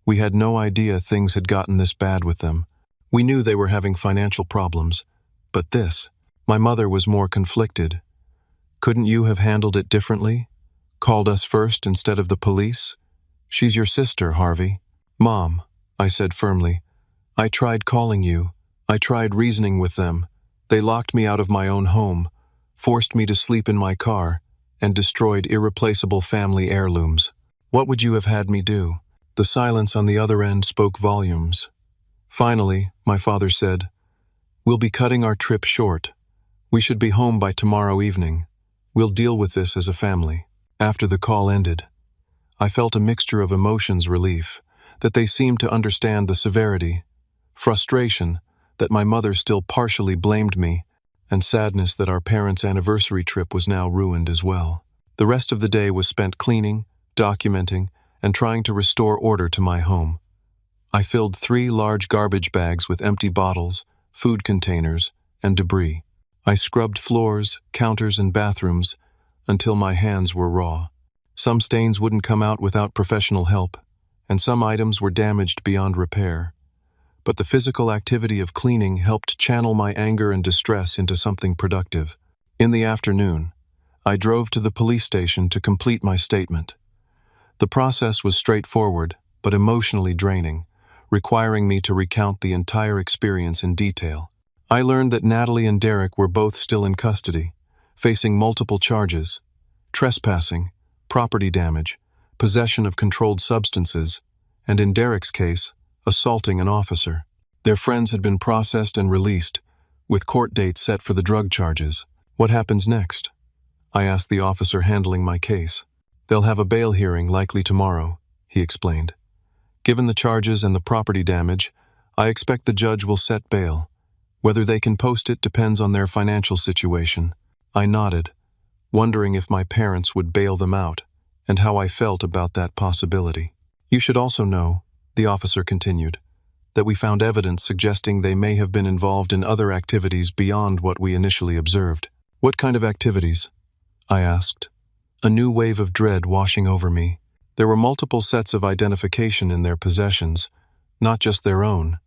We had no idea things had gotten this bad with them. We knew they were having financial problems, but this, my mother was more conflicted. "Couldn't you have handled it differently? Called us first instead of the police? She's your sister, Harvey." "Mom," I said firmly, "I tried calling you. I tried reasoning with them. They locked me out of my own home, forced me to sleep in my car, and destroyed irreplaceable family heirlooms. What would you have had me do?" The silence on the other end spoke volumes. Finally, my father said, "We'll be cutting our trip short. We should be home by tomorrow evening. We'll deal with this as a family." After the call ended, I felt a mixture of emotions: relief that they seemed to understand the severity, frustration that my mother still partially blamed me, and sadness that our parents' anniversary trip was now ruined as well. The rest of the day was spent cleaning, documenting, and trying to restore order to my home. I filled 3 large garbage bags with empty bottles, food containers, and debris. I scrubbed floors, counters, and bathrooms until my hands were raw. Some stains wouldn't come out without professional help, and some items were damaged beyond repair. But the physical activity of cleaning helped channel my anger and distress into something productive. In the afternoon, I drove to the police station to complete my statement. The process was straightforward, but emotionally draining, requiring me to recount the entire experience in detail. I learned that Natalie and Derek were both still in custody, facing multiple charges: trespassing, property damage, possession of controlled substances, and in Derek's case, assaulting an officer. Their friends had been processed and released, with court dates set for the drug charges. What happens next? I asked the officer handling my case. They'll have a bail hearing likely tomorrow, he explained. Given the charges and the property damage, I expect the judge will set bail. Whether they can post it depends on their financial situation. I nodded, wondering if my parents would bail them out, and how I felt about that possibility. You should also know, the officer continued, that we found evidence suggesting they may have been involved in other activities beyond what we initially observed. What kind of activities? I asked, a new wave of dread washing over me. There were multiple sets of identification in their possessions, not just their own,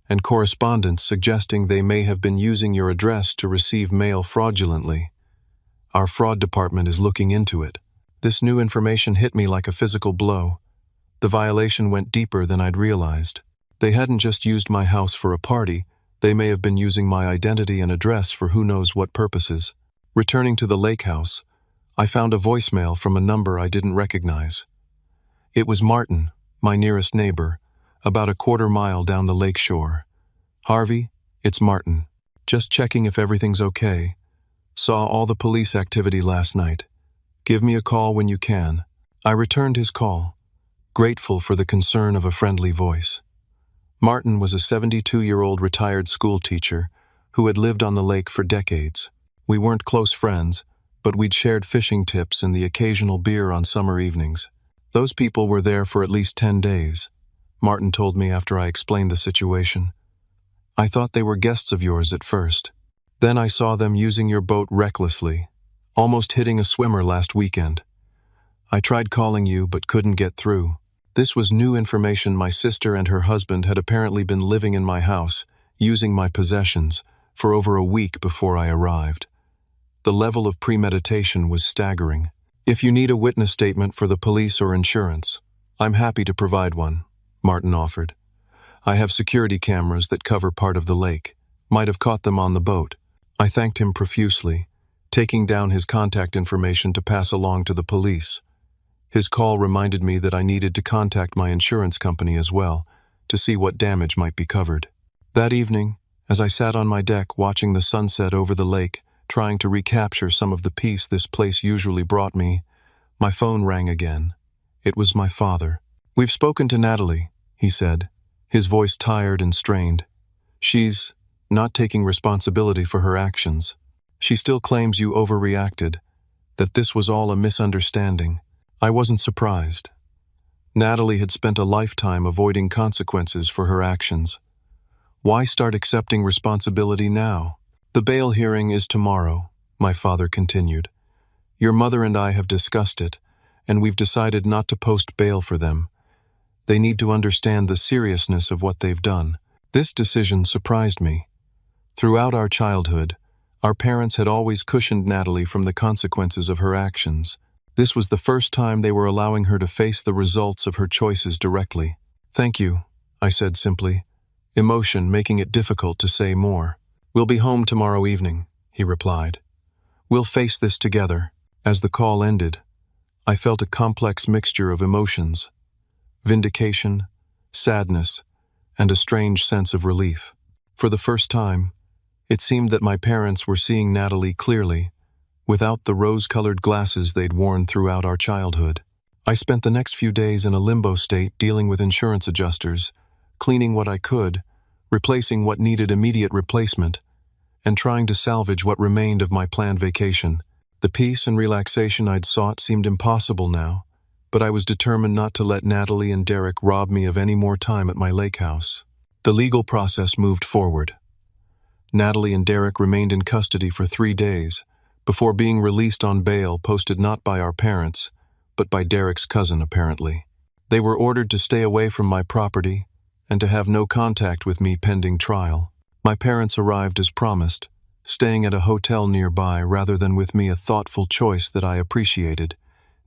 and correspondence suggesting they may have been using your address to receive mail fraudulently. Our fraud department is looking into it. This new information hit me like a physical blow. The violation went deeper than I'd realized. They hadn't just used my house for a party, they may have been using my identity and address for who knows what purposes. Returning to the lake house, I found a voicemail from a number I didn't recognize. It was Martin, my nearest neighbor, about a quarter-mile down the lake shore. Harvey, it's Martin. Just checking if everything's okay. Saw all the police activity last night. Give me a call when you can. I returned his call, grateful for the concern of a friendly voice. Martin was a 72-year-old retired school teacher who had lived on the lake for decades. We weren't close friends, but we'd shared fishing tips and the occasional beer on summer evenings. Those people were there for at least 10 days, Martin told me after I explained the situation. I thought they were guests of yours at first. Then I saw them using your boat recklessly, almost hitting a swimmer last weekend. I tried calling you but couldn't get through. This was new information. My sister and her husband had apparently been living in my house, using my possessions, for over a week before I arrived. The level of premeditation was staggering. If you need a witness statement for the police or insurance, I'm happy to provide one, Martin offered. I have security cameras that cover part of the lake. Might have caught them on the boat. I thanked him profusely, taking down his contact information to pass along to the police. His call reminded me that I needed to contact my insurance company as well, to see what damage might be covered. That evening, as I sat on my deck watching the sunset over the lake, trying to recapture some of the peace this place usually brought me, my phone rang again. It was my father. We've spoken to Natalie, he said, his voice tired and strained. She's not taking responsibility for her actions. She still claims you overreacted, that this was all a misunderstanding. I wasn't surprised. Natalie had spent a lifetime avoiding consequences for her actions. Why start accepting responsibility now? The bail hearing is tomorrow, my father continued. Your mother and I have discussed it, and we've decided not to post bail for them. They need to understand the seriousness of what they've done. This decision surprised me. Throughout our childhood, our parents had always cushioned Natalie from the consequences of her actions. This was the first time they were allowing her to face the results of her choices directly. Thank you, I said simply, emotion making it difficult to say more. We'll be home tomorrow evening, he replied. We'll face this together. As the call ended, I felt a complex mixture of emotions: vindication, sadness, and a strange sense of relief. For the first time, it seemed that my parents were seeing Natalie clearly, without the rose-colored glasses they'd worn throughout our childhood. I spent the next few days in a limbo state dealing with insurance adjusters, cleaning what I could, replacing what needed immediate replacement, and trying to salvage what remained of my planned vacation. The peace and relaxation I'd sought seemed impossible now, but I was determined not to let Natalie and Derek rob me of any more time at my lake house. The legal process moved forward. Natalie and Derek remained in custody for 3 days, before being released on bail posted not by our parents, but by Derek's cousin apparently. They were ordered to stay away from my property and to have no contact with me pending trial. My parents arrived as promised, staying at a hotel nearby rather than with me, a thoughtful choice that I appreciated.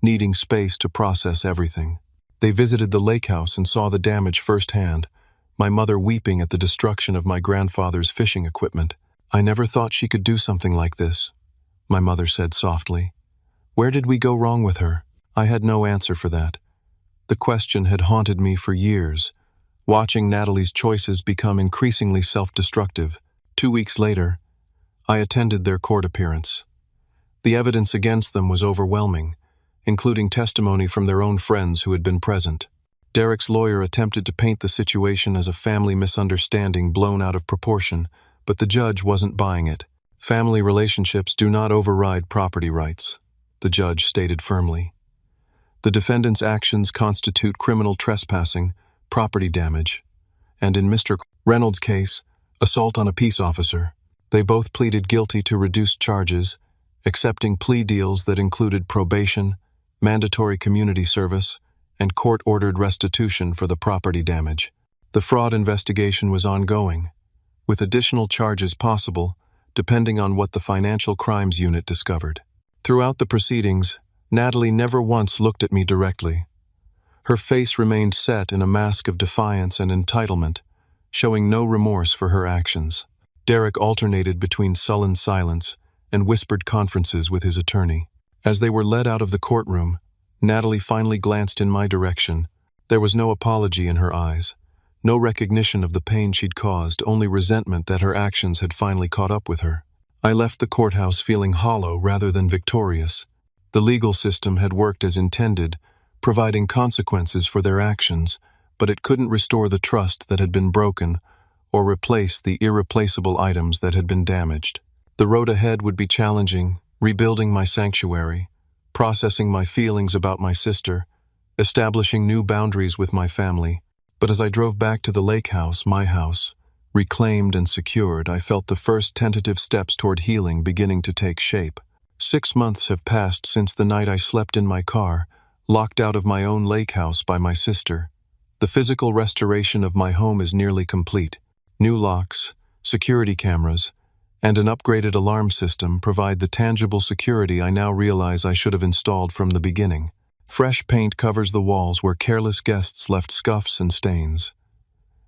needing space to process everything. They visited the lake house and saw the damage firsthand, my mother weeping at the destruction of my grandfather's fishing equipment. "I never thought she could do something like this," my mother said softly. "Where did we go wrong with her?" I had no answer for that. The question had haunted me for years, watching Natalie's choices become increasingly self-destructive. 2 weeks later, I attended their court appearance. The evidence against them was overwhelming, including testimony from their own friends who had been present. Derek's lawyer attempted to paint the situation as a family misunderstanding blown out of proportion, but the judge wasn't buying it. "Family relationships do not override property rights," the judge stated firmly. "The defendant's actions constitute criminal trespassing, property damage, and in Mr. Reynolds' case, assault on a peace officer. They both pleaded guilty to reduced charges, accepting plea deals that included probation, mandatory community service, and court-ordered restitution for the property damage. The fraud investigation was ongoing, with additional charges possible, depending on what the Financial Crimes Unit discovered. Throughout the proceedings, Natalie never once looked at me directly. Her face remained set in a mask of defiance and entitlement, showing no remorse for her actions. Derek alternated between sullen silence and whispered conferences with his attorney. As they were led out of the courtroom, Natalie finally glanced in my direction. There was no apology in her eyes, no recognition of the pain she'd caused, only resentment that her actions had finally caught up with her. I left the courthouse feeling hollow rather than victorious. The legal system had worked as intended, providing consequences for their actions, but it couldn't restore the trust that had been broken or replace the irreplaceable items that had been damaged. The road ahead would be challenging, rebuilding my sanctuary, processing my feelings about my sister, establishing new boundaries with my family. But as I drove back to the lake house, my house, reclaimed and secured, I felt the first tentative steps toward healing beginning to take shape. 6 months have passed since the night I slept in my car, locked out of my own lake house by my sister. The physical restoration of my home is nearly complete. New locks, security cameras, and an upgraded alarm system provide the tangible security I now realize I should have installed from the beginning. Fresh paint covers the walls where careless guests left scuffs and stains.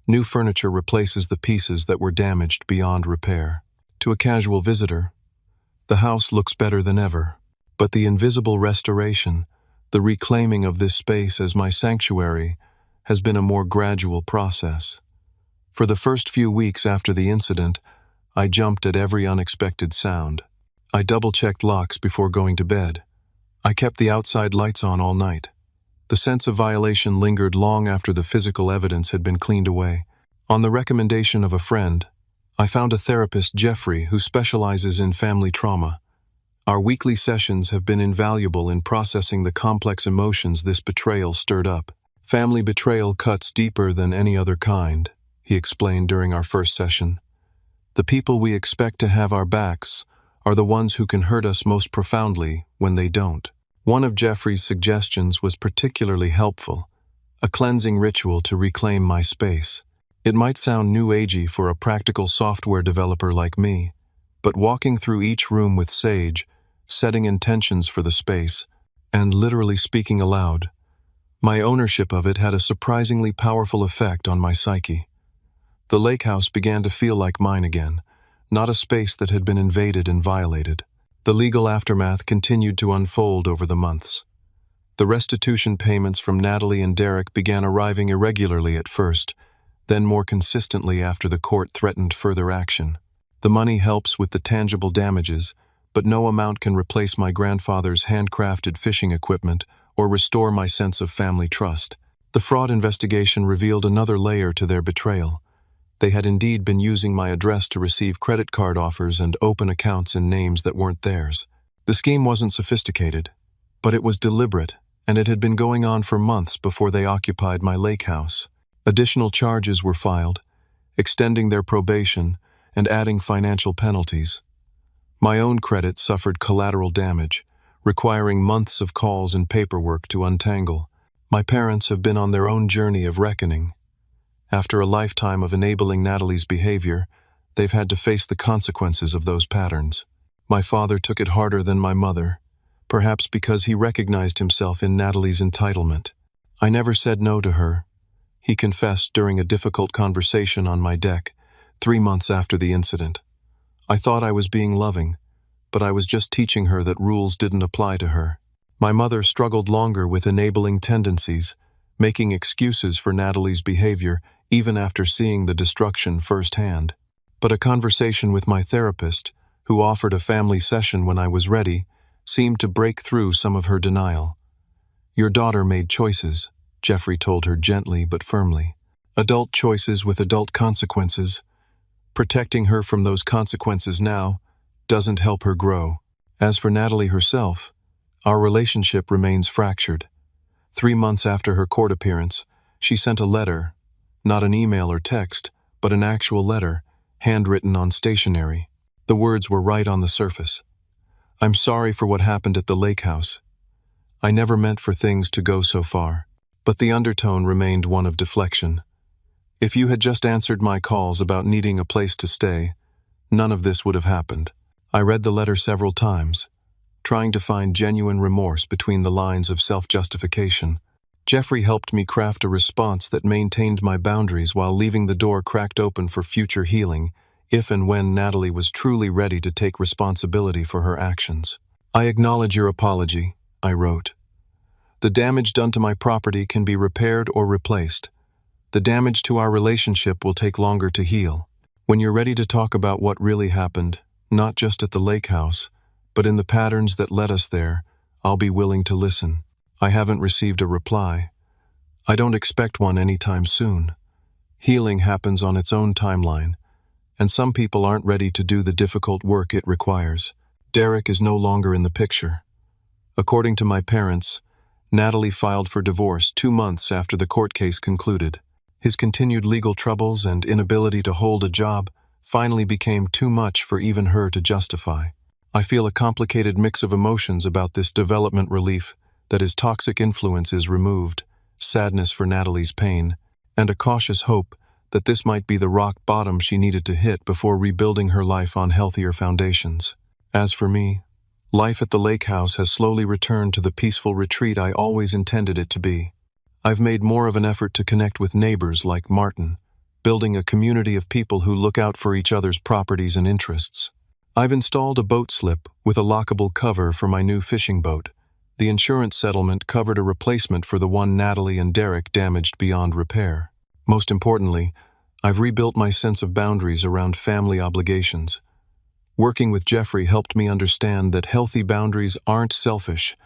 New furniture replaces the pieces that were damaged beyond repair. To a casual visitor, the house looks better than ever. But the invisible restoration, the reclaiming of this space as my sanctuary, has been a more gradual process. For the first few weeks after the incident, I jumped at every unexpected sound. I double-checked locks before going to bed. I kept the outside lights on all night. The sense of violation lingered long after the physical evidence had been cleaned away. On the recommendation of a friend, I found a therapist, Jeffrey, who specializes in family trauma. Our weekly sessions have been invaluable in processing the complex emotions this betrayal stirred up. "Family betrayal cuts deeper than any other kind," he explained during our first session. "The people we expect to have our backs are the ones who can hurt us most profoundly when they don't." One of Jeffrey's suggestions was particularly helpful, a cleansing ritual to reclaim my space. It might sound new agey for a practical software developer like me, but walking through each room with sage, setting intentions for the space, and literally speaking aloud, my ownership of it had a surprisingly powerful effect on my psyche. The lake house began to feel like mine again, not a space that had been invaded and violated. The legal aftermath continued to unfold over the months. The restitution payments from Natalie and Derek began arriving irregularly at first, then more consistently after the court threatened further action. The money helps with the tangible damages, but no amount can replace my grandfather's handcrafted fishing equipment or restore my sense of family trust. The fraud investigation revealed another layer to their betrayal. They had indeed been using my address to receive credit card offers and open accounts in names that weren't theirs. The scheme wasn't sophisticated, but it was deliberate, and it had been going on for months before they occupied my lake house. Additional charges were filed, extending their probation and adding financial penalties. My own credit suffered collateral damage, requiring months of calls and paperwork to untangle. My parents have been on their own journey of reckoning. After a lifetime of enabling Natalie's behavior, they've had to face the consequences of those patterns. My father took it harder than my mother, perhaps because he recognized himself in Natalie's entitlement. I never said no to her, he confessed during a difficult conversation on my deck, 3 months after the incident. I thought I was being loving, but I was just teaching her that rules didn't apply to her. My mother struggled longer with enabling tendencies, making excuses for Natalie's behavior even after seeing the destruction firsthand. But a conversation with my therapist, who offered a family session when I was ready, seemed to break through some of her denial. Your daughter made choices, Jeffrey told her gently but firmly. Adult choices with adult consequences. Protecting her from those consequences now doesn't help her grow. As for Natalie herself, our relationship remains fractured. 3 months after her court appearance, she sent a letter, not an email or text, but an actual letter, handwritten on stationery. The words were right on the surface. I'm sorry for what happened at the lake house. I never meant for things to go so far. But the undertone remained one of deflection. If you had just answered my calls about needing a place to stay, none of this would have happened. I read the letter several times, trying to find genuine remorse between the lines of self-justification. Jeffrey helped me craft a response that maintained my boundaries while leaving the door cracked open for future healing, if and when Natalie was truly ready to take responsibility for her actions. I acknowledge your apology, I wrote. The damage done to my property can be repaired or replaced. The damage to our relationship will take longer to heal. When you're ready to talk about what really happened, not just at the lake house, but in the patterns that led us there, I'll be willing to listen. I haven't received a reply. I don't expect one anytime soon. Healing happens on its own timeline, and some people aren't ready to do the difficult work it requires. Derek is no longer in the picture. According to my parents, Natalie filed for divorce 2 months after the court case concluded. His continued legal troubles and inability to hold a job finally became too much for even her to justify. I feel a complicated mix of emotions about this development relief that his toxic influence is removed, sadness for Natalie's pain, and a cautious hope that this might be the rock bottom she needed to hit before rebuilding her life on healthier foundations. As for me, life at the lake house has slowly returned to the peaceful retreat I always intended it to be. I've made more of an effort to connect with neighbors like Martin, building a community of people who look out for each other's properties and interests. I've installed a boat slip with a lockable cover for my new fishing boat. The insurance settlement covered a replacement for the one Natalie and Derek damaged beyond repair. Most importantly, I've rebuilt my sense of boundaries around family obligations. Working with Jeffrey helped me understand that healthy boundaries aren't selfish.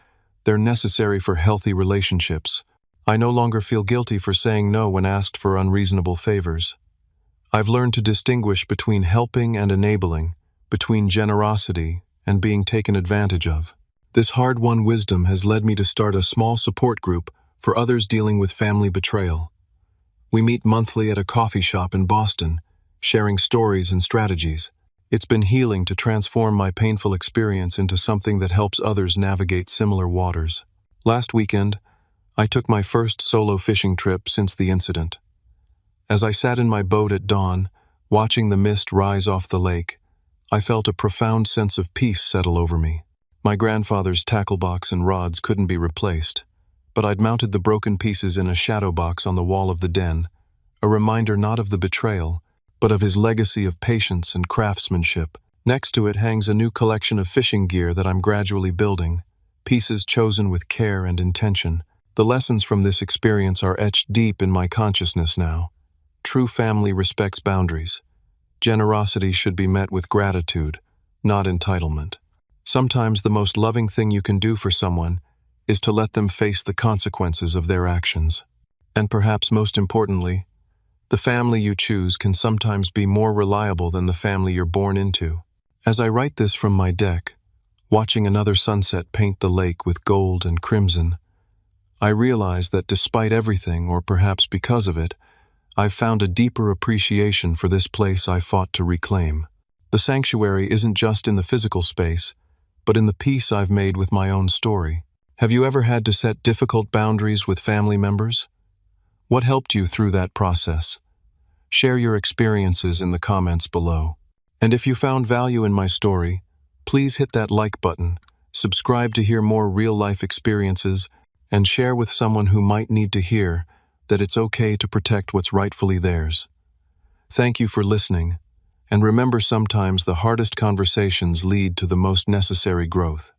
They're necessary for healthy relationships. I no longer feel guilty for saying no when asked for unreasonable favors. I've learned to distinguish between helping and enabling, between generosity and being taken advantage of. This hard-won wisdom has led me to start a small support group for others dealing with family betrayal. We meet monthly at a coffee shop in Boston, sharing stories and strategies. It's been healing to transform my painful experience into something that helps others navigate similar waters. Last weekend, I took my first solo fishing trip since the incident. As I sat in my boat at dawn, watching the mist rise off the lake, I felt a profound sense of peace settle over me. My grandfather's tackle box and rods couldn't be replaced, but I'd mounted the broken pieces in a shadow box on the wall of the den, a reminder not of the betrayal, but of his legacy of patience and craftsmanship. Next to it hangs a new collection of fishing gear that I'm gradually building, pieces chosen with care and intention. The lessons from this experience are etched deep in my consciousness now. True family respects boundaries. Generosity should be met with gratitude, not entitlement. Sometimes the most loving thing you can do for someone is to let them face the consequences of their actions. And perhaps most importantly, the family you choose can sometimes be more reliable than the family you're born into. As I write this from my deck, watching another sunset paint the lake with gold and crimson, I realize that despite everything, or perhaps because of it, I've found a deeper appreciation for this place I fought to reclaim. The sanctuary isn't just in the physical space, but in the peace I've made with my own story. Have you ever had to set difficult boundaries with family members? What helped you through that process? Share your experiences in the comments below. And if you found value in my story, please hit that like button subscribe to hear more real-life experiences, and share with someone who might need to hear that it's okay to protect what's rightfully theirs. Thank you for listening, and remember, sometimes the hardest conversations lead to the most necessary growth.